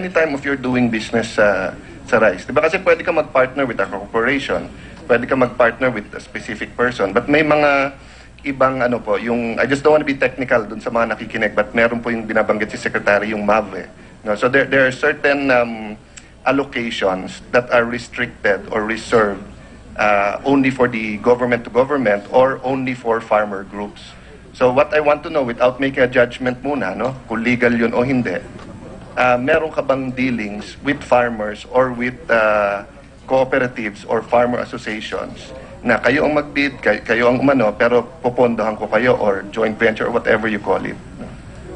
time of you're doing business sa rice. Diba kasi pwede ka mag-partner with a corporation, pwede ka mag-partner with a specific person, but may mga ibang yung, I just don't want to be technical dun sa mga nakikinig, but meron po yung binabanggit si Secretary, yung MAV. No? So there are certain allocations that are restricted or reserved only for the government to government or only for farmer groups. So what I want to know, without making a judgment muna, no, kung legal yun o hindi, meron ka bang dealings with farmers or with cooperatives or farmer associations na kayo ang mag-bid, kayo ang umano, pero popondohan ko kayo or joint venture or whatever you call it.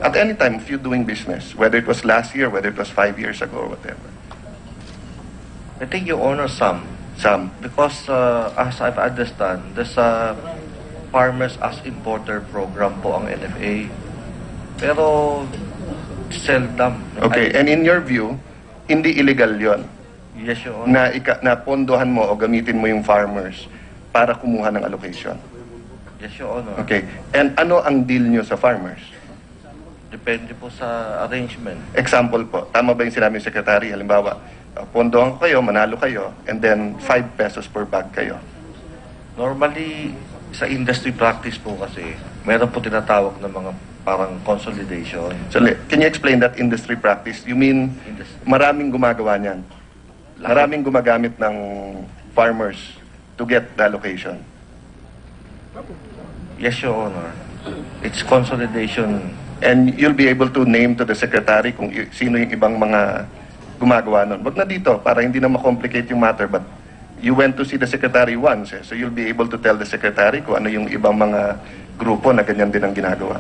At any time of you doing business, whether it was last year, whether it was 5 years ago or whatever. I think Your Honor, some. Because as I've understand, there's a Farmers as Importer program po ang NFA. Pero seldom. Okay, and in your view, hindi illegal yon Yes, Your Honor. na pondohan mo o gamitin mo yung farmers para kumuha ng allocation. Yes, Your Honor. Okay, and ano ang deal nyo sa farmers? Depende po sa arrangement. Example po, tama ba yung sinabi ng Secretary? Halimbawa, pondohan ko kayo, manalo kayo, and then 5 pesos per bag kayo. Normally, sa industry practice po kasi, meron po tinatawag na mga parang consolidation. So, can you explain that industry practice? You mean, maraming gumagawa niyan? Maraming gumagamit ng farmers to get the allocation? Yes, Your Honor. It's consolidation. And you'll be able to name to the Secretary kung sino yung ibang mga gumagawa nun. Wag na dito, para hindi na ma-complicate yung matter, but you went to see the Secretary once, so you'll be able to tell the Secretary kung ano yung ibang mga grupo na ganyan din ang ginagawa.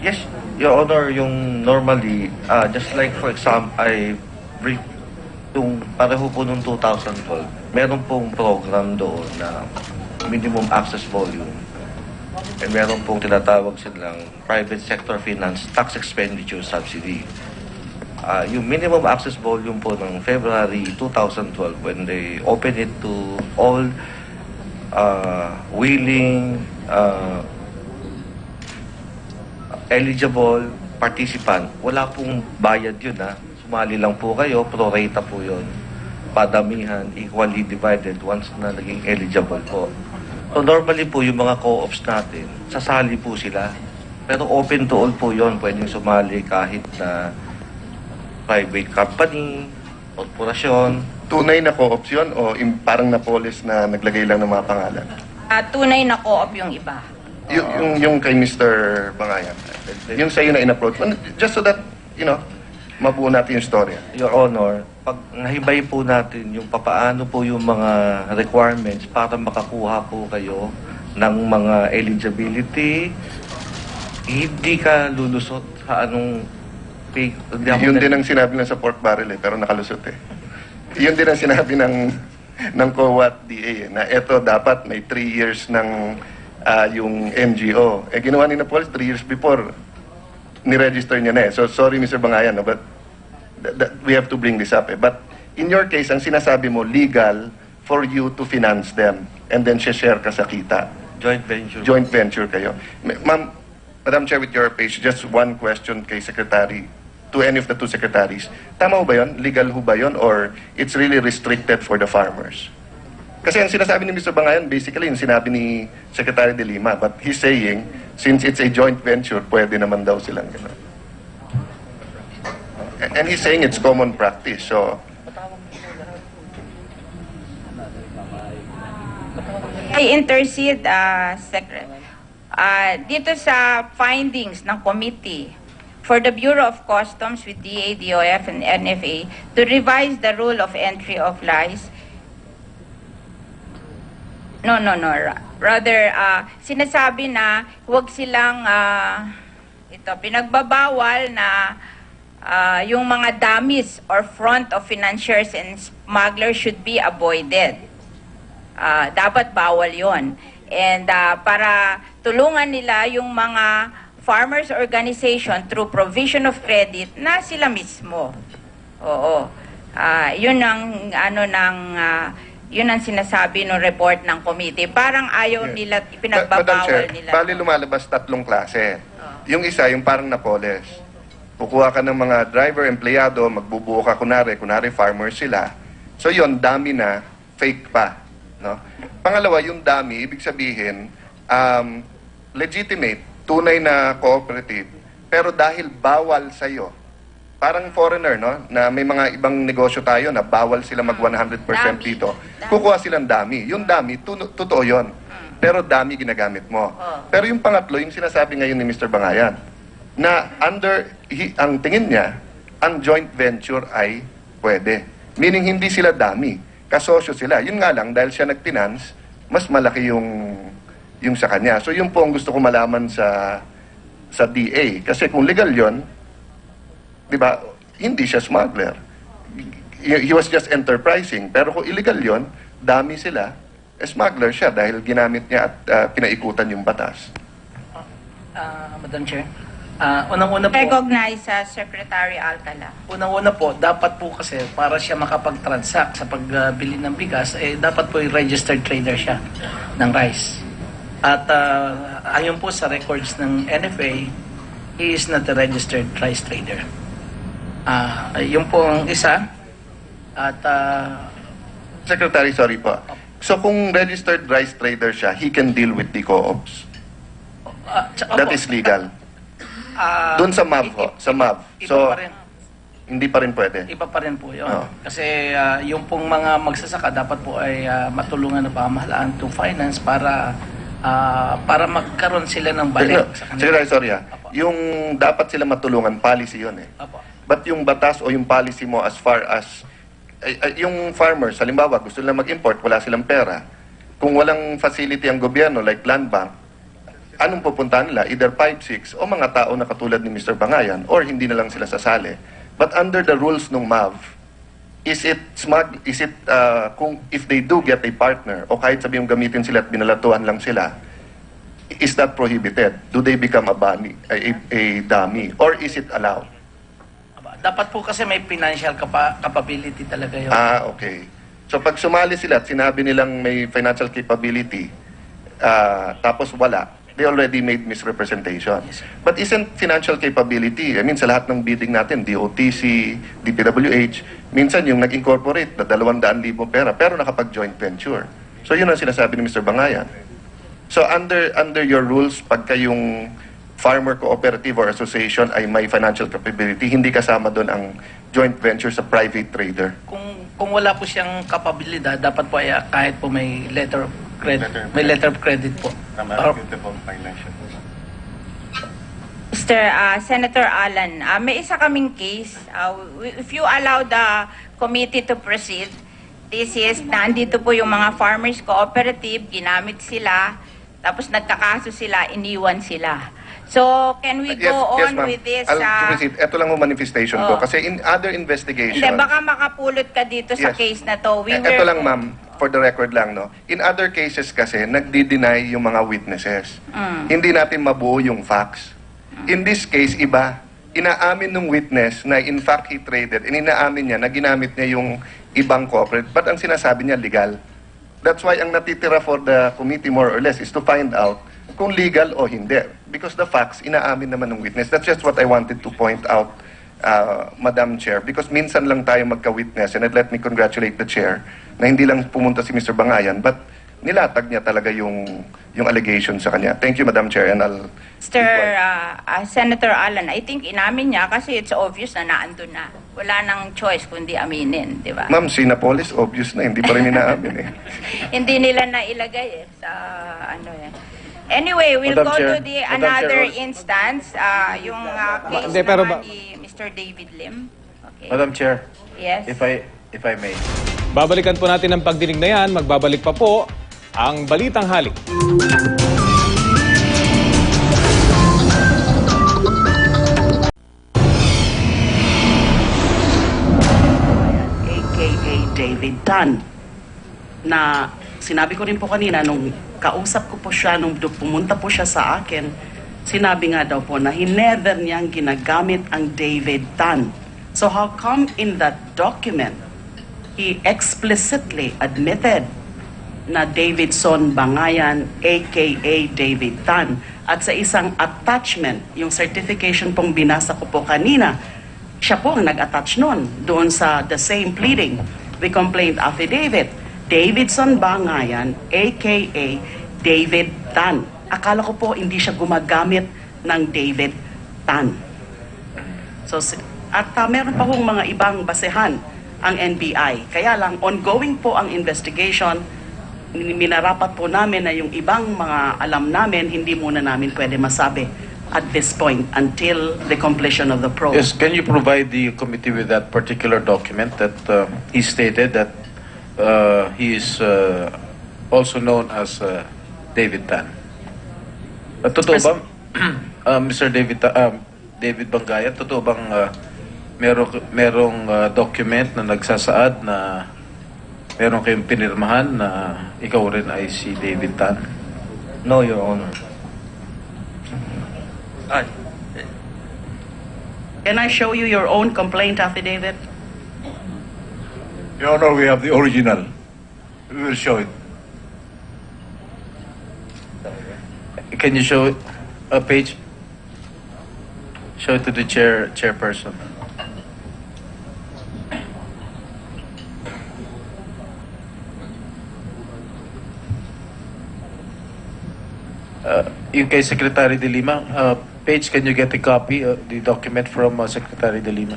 Yes, Your Honor, yung normally, just like for example, yung pareho po nung 2012, meron pong program doon na minimum access volume. And meron pong tinatawag silang private sector finance tax expenditure subsidy. Yung minimum access volume po ng February 2012 when they opened it to all willing eligible participant, wala pong bayad yun Sumali lang po kayo, pro rata po yun. Padamihan, equally divided once na naging eligible po. So normally po yung mga co-ops natin, sasali po sila. Pero open to all po yun, pwedeng sumali kahit na private company, korporasyon. Tunay na co-ops yun o parang Napolis na naglagay lang ng mga pangalan? Tunay na co-op yung iba. Yung kay Mr. Bangayan. Yung sa'yo na in-approach. Just so that, mabuo natin yung storya. Your Honor, pag nahibay po natin yung papaano po yung mga requirements para makakuha po kayo ng mga eligibility, hindi ka lulusot sa anong pay. Yun din ang sinabi lang sa pork barrel pero nakalusot Yun din ang sinabi ng COA at DA na eto dapat may 3 years ng yung MGO. Ginawa ni Napoles 3 years before ni-register niya na So sorry Mr. Bangayan, but we have to bring this up But in your case, ang sinasabi mo, legal for you to finance them and then share ka sa kita. Joint venture. Joint venture kayo. Ma'am, Madam Chair, with your page, just one question kay Secretary, to any of the two secretaries. Tama ho ba yun? Legal ho ba yun? Or it's really restricted for the farmers? Kasi ang sinasabi ni Mr. Bangayan, basically, yung sinabi ni Secretary de Lima. But he's saying, since it's a joint venture, pwede naman daw silang gano'n. And he's saying it's common practice. So, I intercede, dito sa findings ng committee for the Bureau of Customs with DA, DOF, and NFA to revise the rule of entry of lies. No. Rather, sinasabi na huwag silang pinagbabawal na yung mga dummies or front of financiers and smugglers should be avoided. Dapat bawal yon. And para tulungan nila yung mga farmers organization through provision of credit na sila mismo. Oo. Yun ang yun ang sinasabi ng report ng committee. Parang ayaw nila, Madam pinagbabawal Chair, nila. bali lumalabas 3 klase. Yung isa, yung parang Napoles. Kukuha ka ng mga driver, empleyado, magbubuo ka kunwari farmers sila. So yun, dami na, fake pa. No? Pangalawa, yung dami, ibig sabihin, legitimate, tunay na cooperative, pero dahil bawal sa'yo, parang foreigner, no? Na may mga ibang negosyo tayo na bawal sila mag 100% Dami. dito. Kukuha silang dami. Yung dami, totoo yun. Pero dami ginagamit mo. Pero yung pangatlo, yung sinasabi ngayon ni Mr. Bangayan, na ang tingin niya, ang joint venture ay pwede. Meaning, hindi sila dami. Kasosyo sila. Yun nga lang, dahil siya nag-finance, mas malaki yung sa kanya. So, yun po ang gusto ko malaman sa DA. Kasi kung legal yun, di ba, hindi siya smuggler. He was just enterprising. Pero kung illegal yun, dami sila, smuggler siya dahil ginamit niya at pinaikutan yung batas. Madam Chair, unang-una po, Recognize Secretary Alcala. unang-una po, dapat po kasi para siya makapag-transact sa pagbili ng bigas, dapat po registered trader siya ng rice. At ayon po sa records ng NFA, he is not a registered rice trader. Yun po ang isa. At Secretary, sorry po. So kung registered rice trader siya, he can deal with the co-ops. That is legal. Doon sa MAV ho, sa MAV. Iba So, pa rin. hindi pa rin pwede. Iba pa rin po yun. Oo. Kasi yung pong mga magsasaka dapat po ay matulungan ng pamahalaan to finance para magkaroon sila ng balik sa kanila. Secretary, sorry ha. Apo. Yung dapat sila matulungan, policy yun eh. Apo. But yung batas o yung policy mo as far as yung farmers, halimbawa, gusto nila mag-import, wala silang pera. Kung walang facility ang gobyerno like land bank, anong pupuntahan nila? Either 5-6 o mga tao na katulad ni Mr. Bangayan or hindi na lang sila sasali. But under the rules ng MAV, kung if they do get a partner o kahit sabi yung gamitin sila at binalatuhan lang sila, is that prohibited? Do they become a dummy? Or is it allowed? Dapat po kasi may financial capability talaga yun. Okay. So pag sumali sila at sinabi nilang may financial capability, tapos wala, they already made misrepresentation. Yes, sir. But isn't financial capability, I mean sa lahat ng bidding natin, DOTC, DPWH, minsan yung nag-incorporate na 200,000 pera, pero nakapag-joint venture. So yun ang sinasabi ni Mr. Bangayan. So under your rules, pagka yung farmer cooperative or association ay may financial capability, hindi kasama doon ang joint venture sa private trader. Kung wala po siyang kapabilidad, dapat po ay kahit po may letter of credit, may letter of credit po. Senator Alan, may isa kaming case. If you allow the committee to proceed, this is, nandito po yung mga farmers cooperative, ginamit sila, tapos nagkakaso sila, iniwan sila. So, can we go on ma'am. with this? I'll proceed. Ito lang ang manifestation ko. Oh. Kasi in other investigation... Hindi, baka makapulot ka dito sa Yes. case na to. Ito lang, ma'am, for the record lang, no? In other cases kasi, nagdi-deny yung mga witnesses. Hindi natin mabuo yung facts. In this case, iba. inaamin ng witness na in fact he traded, and inaamin niya na ginamit niya yung ibang corporate, but ang sinasabi niya legal. That's why ang natitira for the committee more or less is to find out kung legal o hindi. Because the facts, inaamin naman ng witness. That's just what I wanted to point out, Madam Chair. Because minsan lang tayo magka-witness, and let me congratulate the Chair na hindi lang pumunta si Mr. Bangayan, but nilatag niya talaga yung allegation sa kanya. Thank you, Madam Chair, and I'll... Senator Alan, I think inamin niya kasi it's obvious na naandun na. Wala nang choice kundi aminin, di ba? Ma'am, Sinapolis, obvious na, hindi pa rin inaamin eh. Hindi nila nailagay sa ano eh. Anyway, we'll Madam go Chair. to the Madam another Chair. instance, yung case Hindi, pero naman ba- ni Mr. David Lim. Okay. Madam Chair, Yes. if I may. Babalikan po natin ang pagdinig na yan. Magbabalik pa po ang Balitang Halik. aka David Tan, na sinabi ko rin po kanina nung kausap ko po siya, nung pumunta po siya sa akin, sinabi nga daw po na never niyang ginagamit ang David Tan. So how come in that document, he explicitly admitted na Davidson Bangayan, aka David Tan, at sa isang attachment, yung certification pong binasa ko po kanina, siya po ang nag-attach nun doon sa the same pleading, the complaint affidavit. Davidson Bangayan, aka David Tan. Akala ko po hindi siya gumagamit ng David Tan. So, meron pa hong mga ibang basehan ang NBI. Kaya lang, ongoing po ang investigation. Minarapat po namin na yung ibang mga alam namin, hindi muna namin pwede masabi at this point until the completion of the probe. Yes, can you provide the committee with that particular document that he stated that he is also known as David Tan? Totoo ba, Mr. David Bangayan, totoo bang merong document na nagsasaad na meron kayong pinirmahan na ikaw rin ay si David Tan? No, Your Honor. Can I show you your own complaint affidavit? Your Honor, we have the original. We will show it. Can you show a page? Show it to the chairperson. Yung kay Secretary De Lima, Paige, can you get a copy of the document from Secretary De Lima?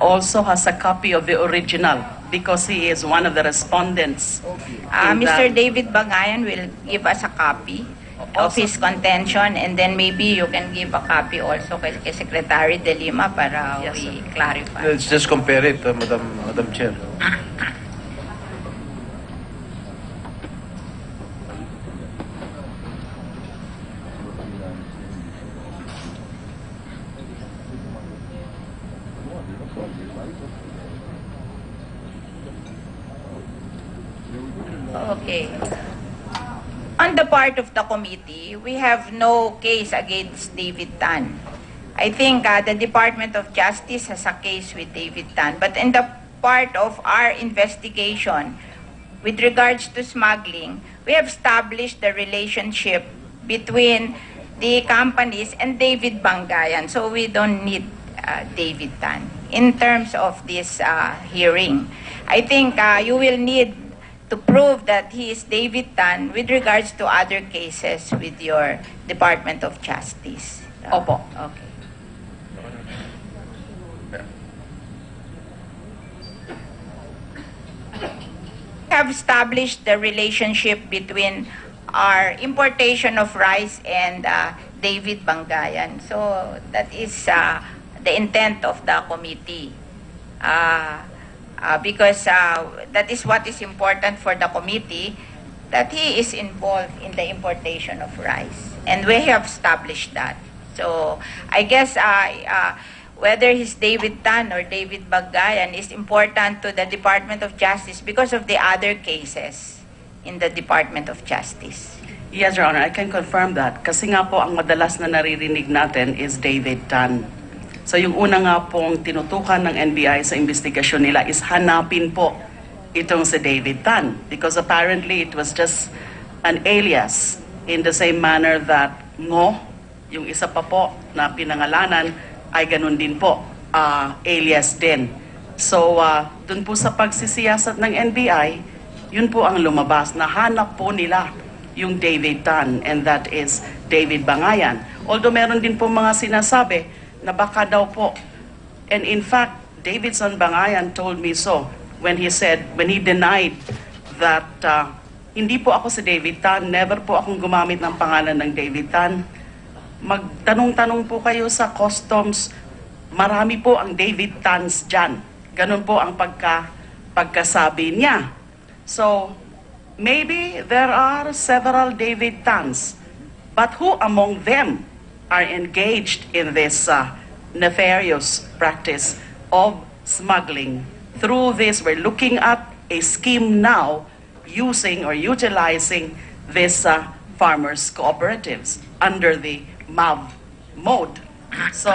Also has a copy of the original because he is one of the respondents. in Mr. that- David Bangayan will give us a copy of his contention, and then maybe you can give a copy also kay Secretary De Lima para Yes, we clarify. Let's just compare it, Madam Chair. Okay. On the part of the committee, we have no case against David Tan. I think the Department of Justice has a case with David Tan. But in the part of our investigation, with regards to smuggling, we have established the relationship between the companies and David Bangayan. So we don't need David Tan. In terms of this hearing, I think you will need to prove that he is David Tan with regards to other cases with your Department of Justice. Opo. Okay. Have established the relationship between our importation of rice and David Bangayan. So that is the intent of the committee. Because that is what is important for the committee, that he is involved in the importation of rice. And we have established that. So I guess whether he's David Tan or David Bangayan is important to the Department of Justice because of the other cases in the Department of Justice. Yes, Your Honor, I can confirm that. Kasi nga po, ang madalas na naririnig natin is David Tan. So yung una nga pong tinutukan ng NBI sa investigasyon nila is hanapin po itong si David Tan. Because apparently it was just an alias in the same manner that Ngo, yung isa pa po na pinangalanan, ay ganun din po, alias din. So dun po sa pagsisiyasat ng NBI, yun po ang lumabas. Nahanap po nila yung David Tan, and that is David Bangayan. Although meron din po mga sinasabi na baka daw po, and in fact, Davidson Bangayan told me so when he denied that hindi po ako si David Tan, never po akong gumamit ng pangalan ng David Tan. Magtanong-tanong po kayo sa customs, marami po ang David Tans dyan. Ganun po ang pagkasabi niya. So, maybe there are several David Tans, but who among them are engaged in this nefarious practice of smuggling? Through this, we're looking at a scheme now using or utilizing this farmers' cooperatives under the MAV mode. So,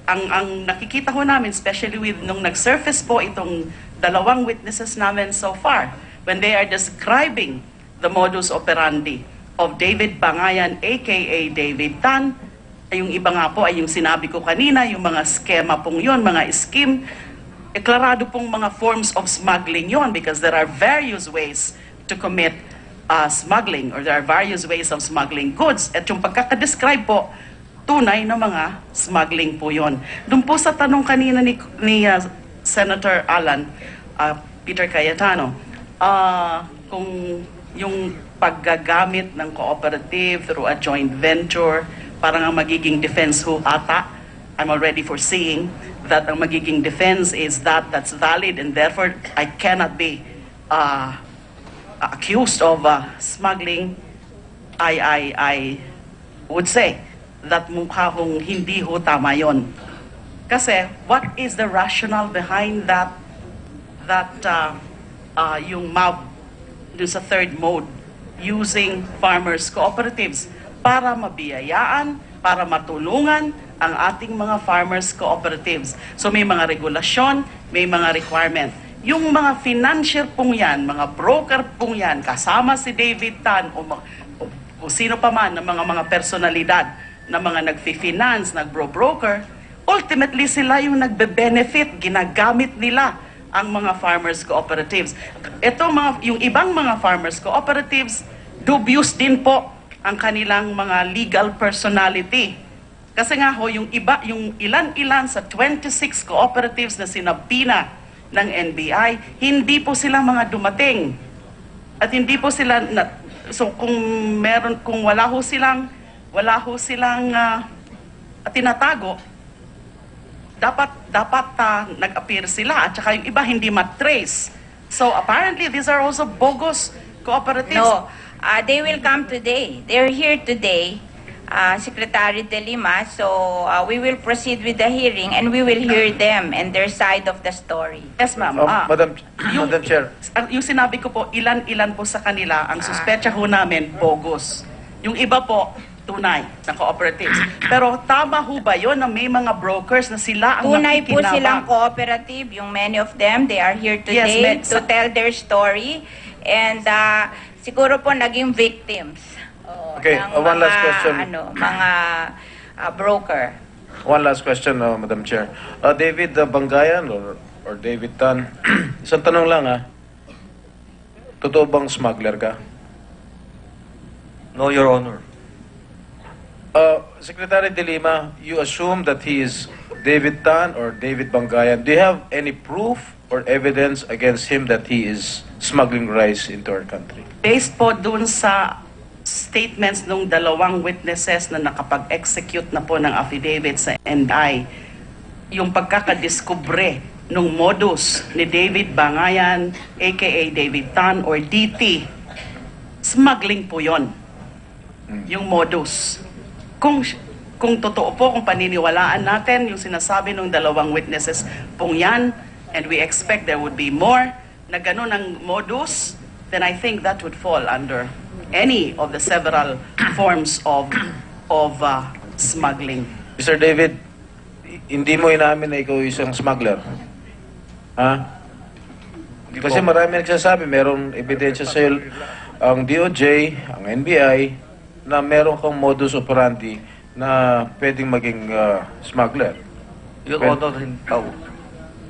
ang nakikita ko namin, especially with nung nag-surface po itong dalawang witnesses namin so far, when they are describing the modus operandi of David Bangayan, aka David Tan, yung iba nga po ay yung sinabi ko kanina, yung mga skema pong yun, mga scheme, deklarado pong mga forms of smuggling yon, because there are various ways to commit smuggling, or there are various ways of smuggling goods. At yung pagkakadescribe po, tunay na mga smuggling po yon. Doon po sa tanong kanina ni Senator Alan, Peter Cayetano, kung yung paggagamit ng cooperative through a joint venture, parang ang magiging defense ho ata, I'm already foreseeing that ang magiging defense is that that's valid, and therefore I cannot be accused of smuggling. I would say that mukha hong hindi ho tama yon. Kasi what is the rationale behind that yung MAV dun sa third mode, using farmers cooperatives para mabiyayaan, para matulungan ang ating mga farmers cooperatives. So may mga regulasyon, may mga requirement. Yung mga financier pong yan, mga broker pong yan, kasama si David Tan o sino pa man ng mga personalidad na mga nagfi-finance, nagbo-broker, ultimately sila yung nagbe-benefit, ginagamit nila ang mga farmers cooperatives. Yung ibang mga farmers cooperatives, dubious din po ang kanilang mga legal personality. Kasi nga ho, yung ilan-ilan sa 26 cooperatives na sinabina ng NBI, hindi po sila mga dumating. At hindi po sila, so kung wala ho silang tinatago, dapat nag-appear sila, at saka yung iba hindi matrace. So apparently these are also bogus cooperatives. No, they will come today. They're here today, Secretary De Lima. So we will proceed with the hearing, and we will hear them and their side of the story. Yes, ma'am. Madam Chair. Yung sinabi ko po, ilan-ilan po sa kanila, ang suspecha ho namin, bogus. Yung iba po, tunay na cooperatives. Pero tama ho ba yun na may mga brokers na sila ang Tunay po nakikinabang? silang cooperative. Yung many of them, they are here today to tell their story. And siguro po naging victims. Okay, ng one last question. Mga broker. One last question, Madam Chair. David Bangayan or David Tan, isang tanong lang totoo bang smuggler ka? No, Your Honor. Secretary De Lima, you assume that he is David Tan or David Bangayan. Do you have any proof or evidence against him that he is smuggling rice into our country? Based po dun sa statements ng dalawang witnesses na nakapag-execute na po ng affidavit sa NBI, yung pagkakadiskubre nung modus ni David Bangayan, aka David Tan or DT, smuggling po yon. Yung modus. Kung totoo po, kung paniniwalaan natin yung sinasabi ng dalawang witnesses pong yan, and we expect there would be more na ganun ang modus, then I think that would fall under any of the several forms of smuggling. Mr. David, hindi mo inamin na ikaw isang smuggler. Ha? Kasi marami nagsasabi, merong ebidensya sa'yo ang DOJ, ang NBI, na meron kang modus operandi na pwedeng maging smuggler. Your Honor,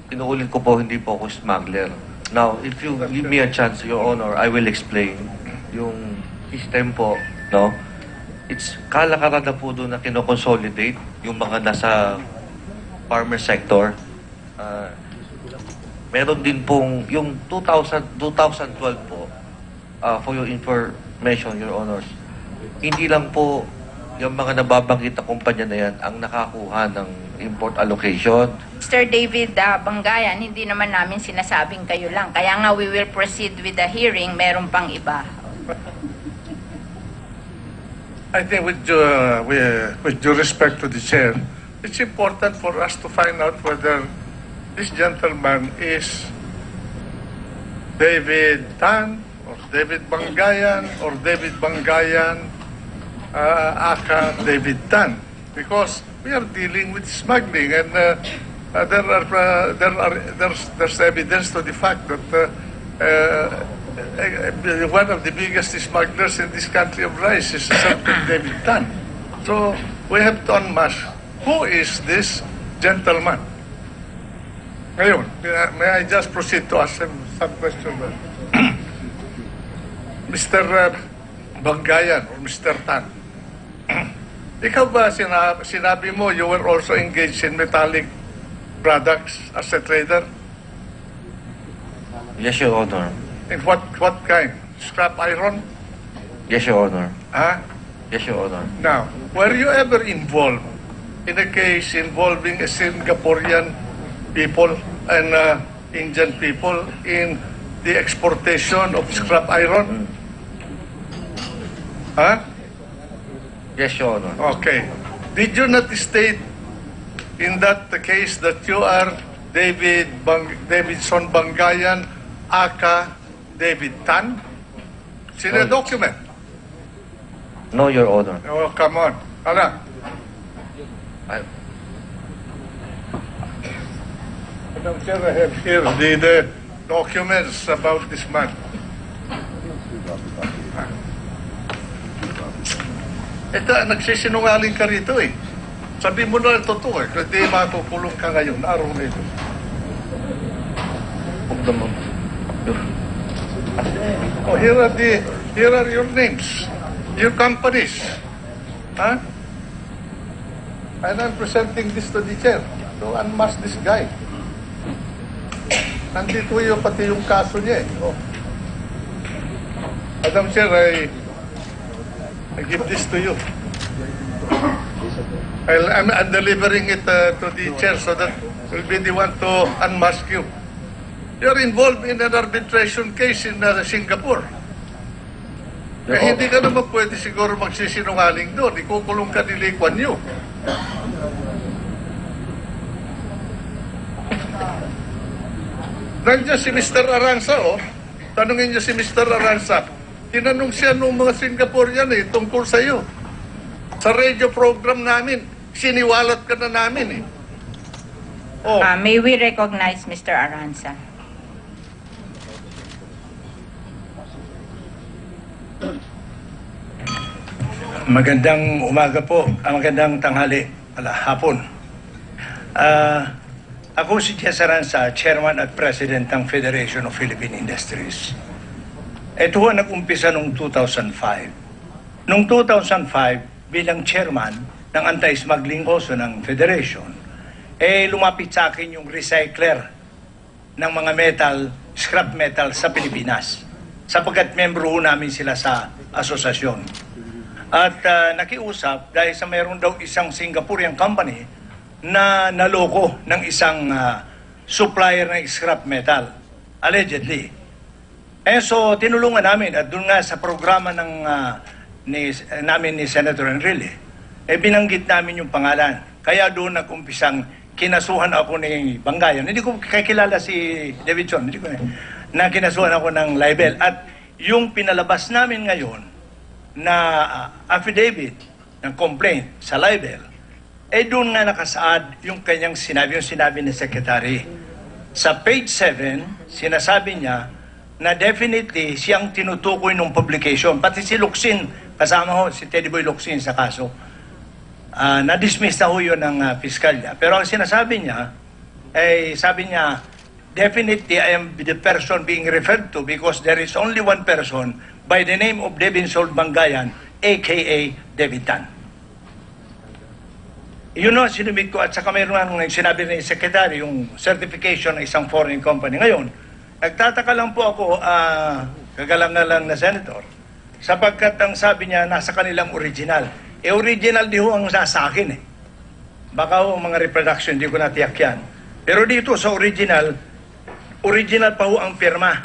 inuulit ko po, hindi po ako smuggler. Now, if you give me a chance, Your Honor, I will explain yung system po, no? It's kalakaran na po doon na kinoconsolidate yung mga nasa farmer sector. Meron din pong yung 2012 po, for your information, Your Honors, hindi lang po yung mga nababanggit na kumpanya na yan ang nakakuha ng import allocation. Mr. David Bangayan, hindi naman namin sinasabing kayo lang. Kaya nga we will proceed with the hearing. Meron pang iba. I think with due respect to the chair, it's important for us to find out whether this gentleman is David Tan or David Bangayan or David Bangayan aka David Tan, because we are dealing with smuggling, and there's evidence to the fact that one of the biggest smugglers in this country of rice is a certain David Tan. So we have to unmask who is this gentleman. Ngayon, may I just proceed to ask him some question? Mr. Bangayan or Mr. Tan, ikaw ba sinabi mo you were also engaged in metallic products as a trader? Yes, Your Honor. In what kind? Scrap iron? Yes, Your Honor. Huh? Yes, Your Honor. Now, were you ever involved in a case involving a Singaporean people and Indian people in the exportation of scrap iron? Huh? Yes, Your Honor. Okay. Did you not state in that case that you are Davidson Bangayan aka David Tan? Sino Oh. document? No, Your Honor. Oh, come on. Ano? Madam Chair, I have here the documents about this man. Ito, nagsisinungaling ka rito eh. Sabi mo na ang totoo eh. Hindi makukulong ka ngayon. Araw na ito. Oh, here are your names. Your companies. Huh? And I'm presenting this to the chair to unmask this guy. Nandito yung pati yung kaso niya eh. Oh. Madam Chair, I give this to you. I'm delivering it to the chair so that will be the one to unmask you. You're involved in an arbitration case in Singapore. Hindi ka naman pwede siguro magsisinungaling doon. Ikukulong ka ni Lee Kuan Yew. Nandiyan si Mr. Aranza, oh. Tanungin niyo si Mr. Aranza. Tinanong siya nung mga Singaporean tungkol sa iyo. Sa radio program namin, siniwalat ka na namin eh. Oh. May we recognize Mr. Aranza? Magandang umaga po, magandang tanghali, hapon. Ako si Jess Aranza, Chairman at President ng Federation of Philippine Industries. Ito ho nag-umpisa noong 2005. Noong 2005, bilang Chairman ng Anti-Smuggling also ng Federation, lumapit sa akin yung recycler ng mga metal, scrap metal sa Pilipinas. Sapagkat membro ho namin sila sa asosasyon. At nakiusap dahil sa mayroon daw isang Singaporean company na naloko ng isang supplier ng scrap metal, allegedly. So tinulungan namin at doon nga sa programa namin ni Senator Enrile, binanggit namin yung pangalan. Kaya doon nag-umpisang kinasuhan ako ni Bangayan. Hindi ko kakilala si Davidson, na kinasuhan ako ng libel. At yung pinalabas namin ngayon, na affidavit ng complaint sa libel, doon nga nakasaad yung kanyang sinabi ni Secretary. Sa page 7, sinasabi niya na definitely siyang tinutukoy ng publication. Pati si Locsin, kasama ho si Teddy Boy Locsin sa kaso. Na-dismiss na ho yun ng piskalya. Pero ang sinasabi niya, sabi niya, definitely I am the person being referred to because there is only one person by the name of Davidson Bangayan, aka David Tan. Yun o, sinumit ko at saka mayroon ang sinabi ni Secretary yung certification ng isang foreign company. Ngayon, nagtataka lang po ako, kagalang-galang na senator, sapagkat ang sabi niya nasa kanilang original. Original di ho ang nasa akin eh. Baka ho mga reproduction, di ko natiyak yan. Pero dito sa original pa ho ang pirma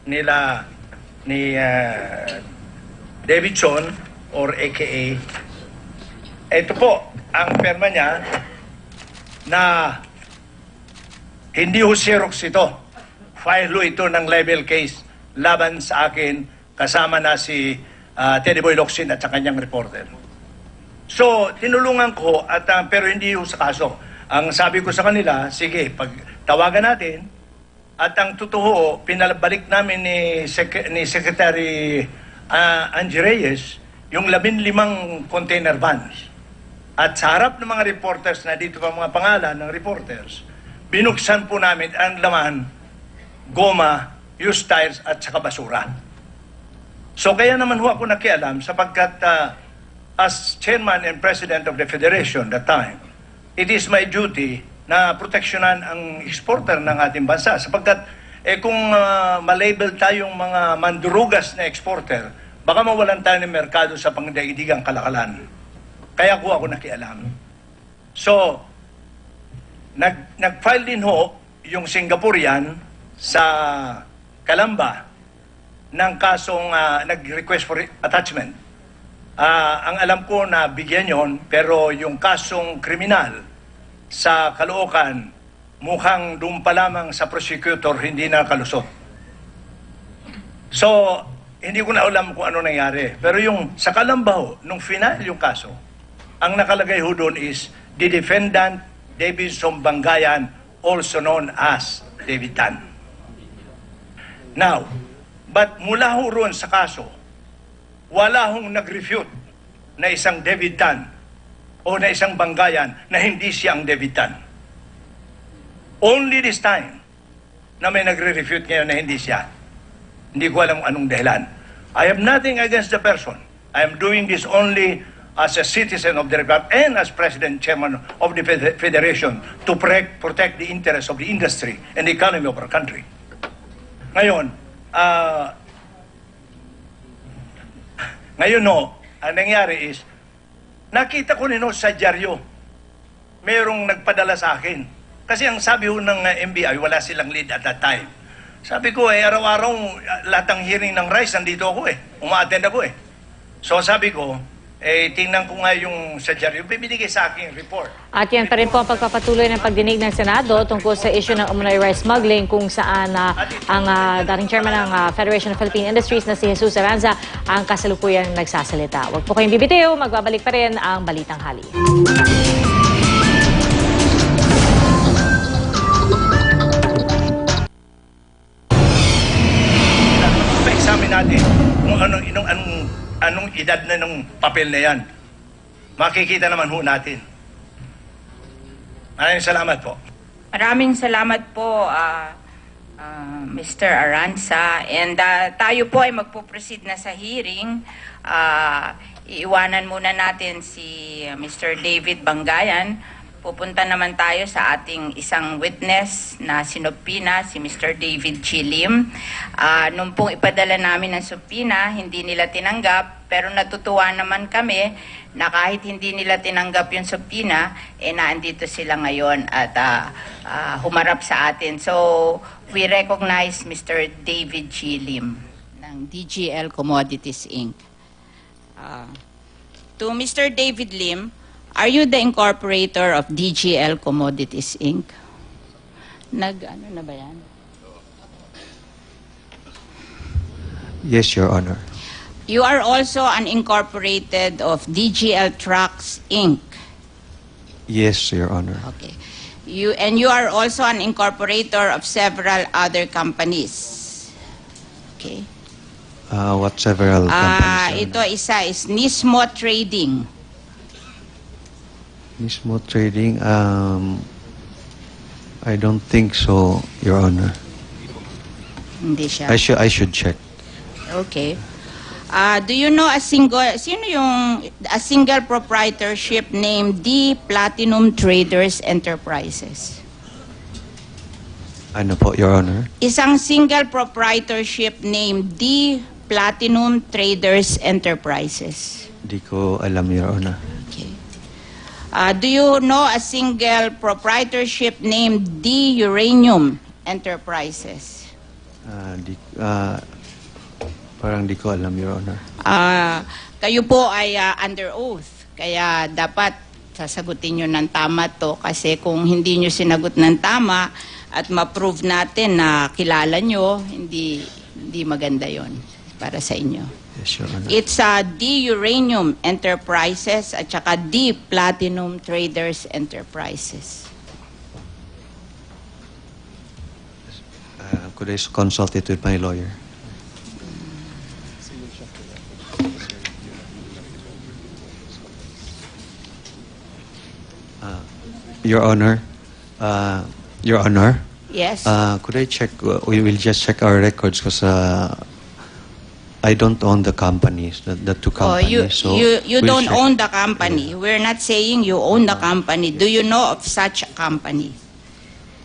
nila ni Davidson or aka ito po ang pirma niya na hindi ho Xerox ito. File ho ito ng libel case laban sa akin kasama na si Teddy Boy Locsin at sa kanyang reporter. So, tinulungan ko at pero hindi ho sa kaso. Ang sabi ko sa kanila, sige, pag tawagan natin at ang totoo, pinabalik namin ni Secretary Angie Reyes yung 15 container vans. At sa harap ng mga reporters na dito pa mga pangalan ng reporters, binuksan po namin ang laman, goma, used tires at saka basura. So kaya naman ho ako nakialam sapagkat as chairman and president of the federation that time, it is my duty na proteksyonan ang exporter ng ating bansa sapagkat kung malabel tayong mga mandurugas na exporter, baka mawalan tayo ng merkado sa pangdaigdigang kalakalan. Kaya ko ako nakialam. So, nag-file din ho yung Singaporean sa Calamba ng kasong nag-request for attachment. Ang alam ko na bigyan yon, pero yung kasong kriminal sa Caloocan, mukhang doon pa lamang sa prosecutor hindi na kalusot. So, hindi ko na alam kung ano nangyari. Pero yung sa Calamba ho, nung final yung kaso, ang nakalagay ho doon is the defendant Davidson Bangayan, also known as David Tan. Now, but mula ho roon sa kaso, wala hong nag-refute na isang David Tan o na isang Bangayan na hindi siya ang David Tan. Only this time na may nagre-refute ngayon na hindi siya. Hindi ko alam anong dahilan. I have nothing against the person. I am doing this only as a citizen of the Republic and as President Chairman of the Federation to protect the interests of the industry and the economy of our country. Ngayon, ang nangyari is, nakita ko nino sa dyaryo, mayroong nagpadala sa akin. Kasi ang sabi ho ng MBI, wala silang lead at that time. Sabi ko, araw-araw, lahat ng hearing ng RICE, nandito ako uma-attend ako So sabi ko, tingnan ko nga yung sa dyaryo, bibinigay sa akin yung report. At yan pa rin po ang pagpapatuloy ng pagdinig ng Senado tungkol sa issue ng umunoy rice smuggling kung saan ang dating chairman ng Federation of Philippine Industries na si Jesus Aranza ang kasalukuyang nagsasalita. Huwag po kayong bibitiw, magbabalik pa rin ang Balitang Hali. Pa-examine natin kung anong edad na ng papel na yan. Makikita naman ho natin. Maraming salamat po. Maraming salamat po, Mr. Aranza. And tayo po ay magpo-proceed na sa hearing. Iiwanan muna natin si Mr. David Bangayan. Pupunta naman tayo sa ating isang witness na sinupina, si Mr. David G. Lim. Nung pong ipadala namin ng supina, hindi nila tinanggap, pero natutuwa naman kami na kahit hindi nila tinanggap yung supina, naandito sila ngayon at humarap sa atin. So, we recognize Mr. David G. Lim ng DGL Commodities Inc. To Mr. David Lim, are you the incorporator of DGL Commodities Inc? Ano na ba yan? Yes, Your Honor. You are also an incorporated of DGL Trucks Inc. Yes, Your Honor. Okay. You are also an incorporator of several other companies. Okay. What several companies? Ito isa is Nismo Trading. Nismo Trading, I don't think so, Your Honor. Hindi siya. I should check. Okay. Do you know a single proprietorship named D Platinum Traders Enterprises? Ano po, Your Honor? Isang single proprietorship named D Platinum Traders Enterprises. Di ko alam, Your Honor. Okay. Do you know a single proprietorship named D Uranium Enterprises? Parang di ko alam, Your Honor. Kayo po ay under oath, kaya dapat sasagutin nyo ng tama to kasi kung hindi nyo sinagot ng tama at ma-prove natin na kilala nyo, hindi maganda yon para sa inyo. Yes, Your Honor. It's D Uranium Enterprises at saka D Platinum Traders Enterprises. Could I consult it with my lawyer? Your Honor, Yes? could I check, we will just check our records because I don't own the companies, the two companies. You we'll don't check. own the company. We're not saying you own the company. Do you know of such a company?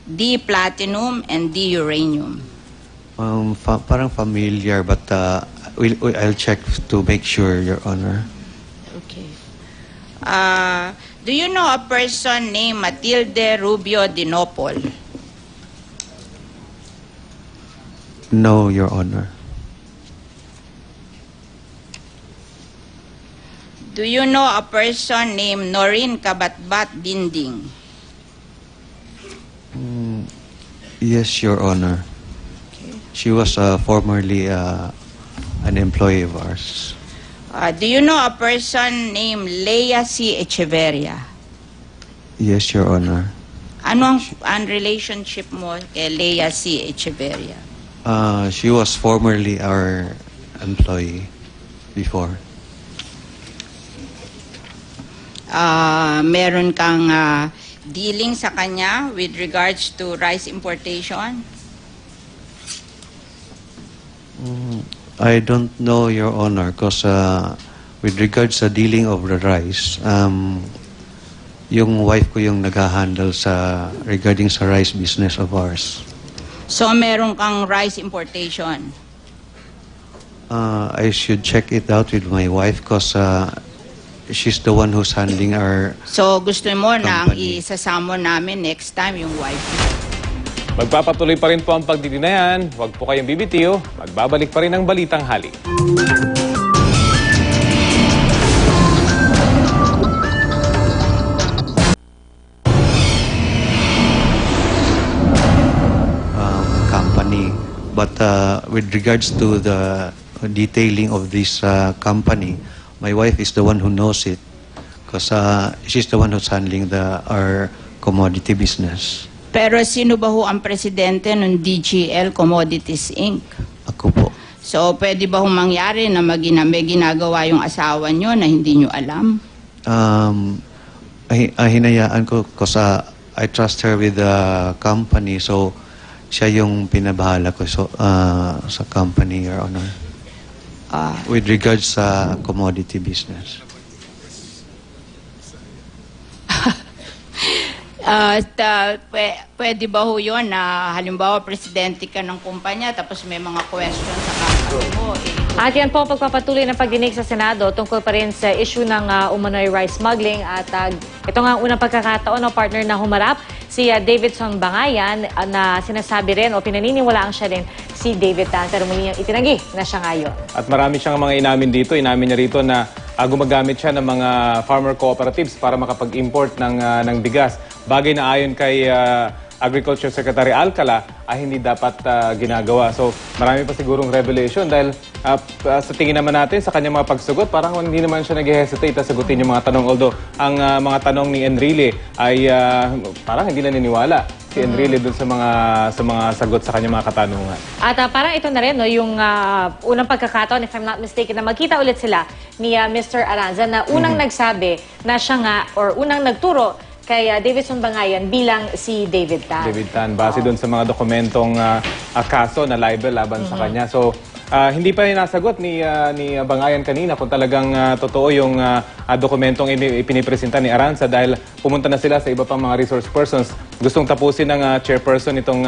D Platinum and D Uranium. Parang familiar, but I'll check to make sure, Your Honor. Okay. Do you know a person named Matilde Rubio Dinopol? No, Your Honor. Do you know a person named Norin Kabatbat Dinding? Yes, Your Honor. She was formerly an employee of ours. Do you know a person named Leia C. Echeverria? Yes, Your Honor. Ano ang relationship mo kay Leia C. Echeverria? She was formerly our employee before. Meron kang dealing sa kanya with regards to rice importation? I don't know, Your Honor, because with regards sa dealing of the rice, yung wife ko yung nag-handle regarding sa rice business of ours. So meron kang rice importation? I should check it out with my wife because she's the one who's handling our... So gusto mo na ang Company. isasamo namin next time yung wife mo? Magpapatuloy pa rin po ang pagdidinayan. Huwag po kayong bibitiw. Magbabalik pa rin ang Balitang Hali. Company. But with regards to the detailing of this company, my wife is the one who knows it because she's the one who's handling our commodity business. Pero sino ba ho ang presidente ng DGL Commodities Inc.? Ako po. So pwede ba ho mangyari na may ginagawa yung asawa nyo na hindi nyo alam? Hinayaan ko because I trust her with the company, so siya yung pinabahala ko sa company, Your Honor. With regards sa commodity business. Pwede ba ho yun na halimbawa presidente ka ng kumpanya tapos may mga questions sa company mo? At yan po ang pagpapatuloy ng pagdinig sa Senado tungkol pa rin sa issue ng umano'y rice smuggling. At ito nga ang unang pagkakataon ng partner na humarap, si Davidson Bangayan, na sinasabi rin o pinaniniwalaan siya rin si David Tan. Pero muli niyang itinanggi na siya ngayon. At marami siyang mga inamin dito. Inamin niya rito na gumagamit siya ng mga farmer cooperatives para makapag-import ng bigas. Bagay na ayon kay Agriculture Secretary Alcala ay hindi dapat ginagawa. So marami pa sigurong revelation dahil sa tingin naman natin sa kanyang mga pagsugot, parang hindi naman siya nag-hesitate na sagutin yung mga tanong. Although ang mga tanong ni Enrile ay parang hindi naniniwala si Enrile dun sa mga sagot sa kanyang mga katanungan. At parang ito na rin, no, yung unang pagkakataon, if I'm not mistaken, na magkita ulit sila ni Mr. Aranza na unang nagsabi na siya nga, or unang nagturo kay Davidson Bangayan bilang si David Tan. David Tan, base dun sa mga dokumentong kaso na libel laban sa kanya. So, hindi pa rin nasagot ni Bangayan kanina kung talagang totoo yung dokumentong ipinipresenta ni Aranza dahil pumunta na sila sa iba pang mga resource persons. Gustong tapusin ng chairperson itong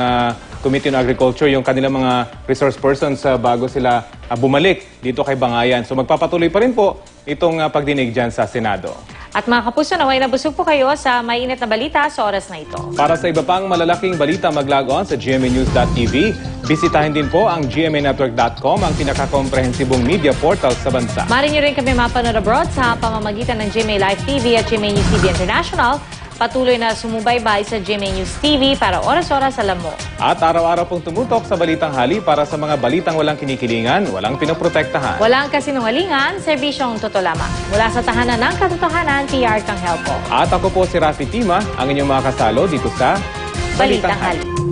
Committee on Agriculture yung kanilang mga resource persons bago sila bumalik dito kay Bangayan. So magpapatuloy pa rin po itong pagdinig dyan sa Senado. At mga kapuso, naway nabusog po kayo sa mainit na balita sa oras na ito. Para sa iba pang malalaking balita, mag-log on sa gmanews.tv. Bisitahin din po ang gmanetwork.com, ang pinakakomprehensibong media portal sa bansa. Maaari niyo rin kami mapanood abroad sa pamamagitan ng GMA Live TV at GMA News TV International. Patuloy na sumubaybay sa GMA News TV para oras-oras alam mo. At araw-araw pong tumutok sa Balitang Hali para sa mga balitang walang kinikilingan, walang pinoprotektahan. Walang kasinungalingan, serbisyong totoo lamang. Mula sa tahanan ng katotohanan, PR Kang Helpo. At ako po si Rafi Tima, ang inyong mga kasalo dito sa Balitang Hali.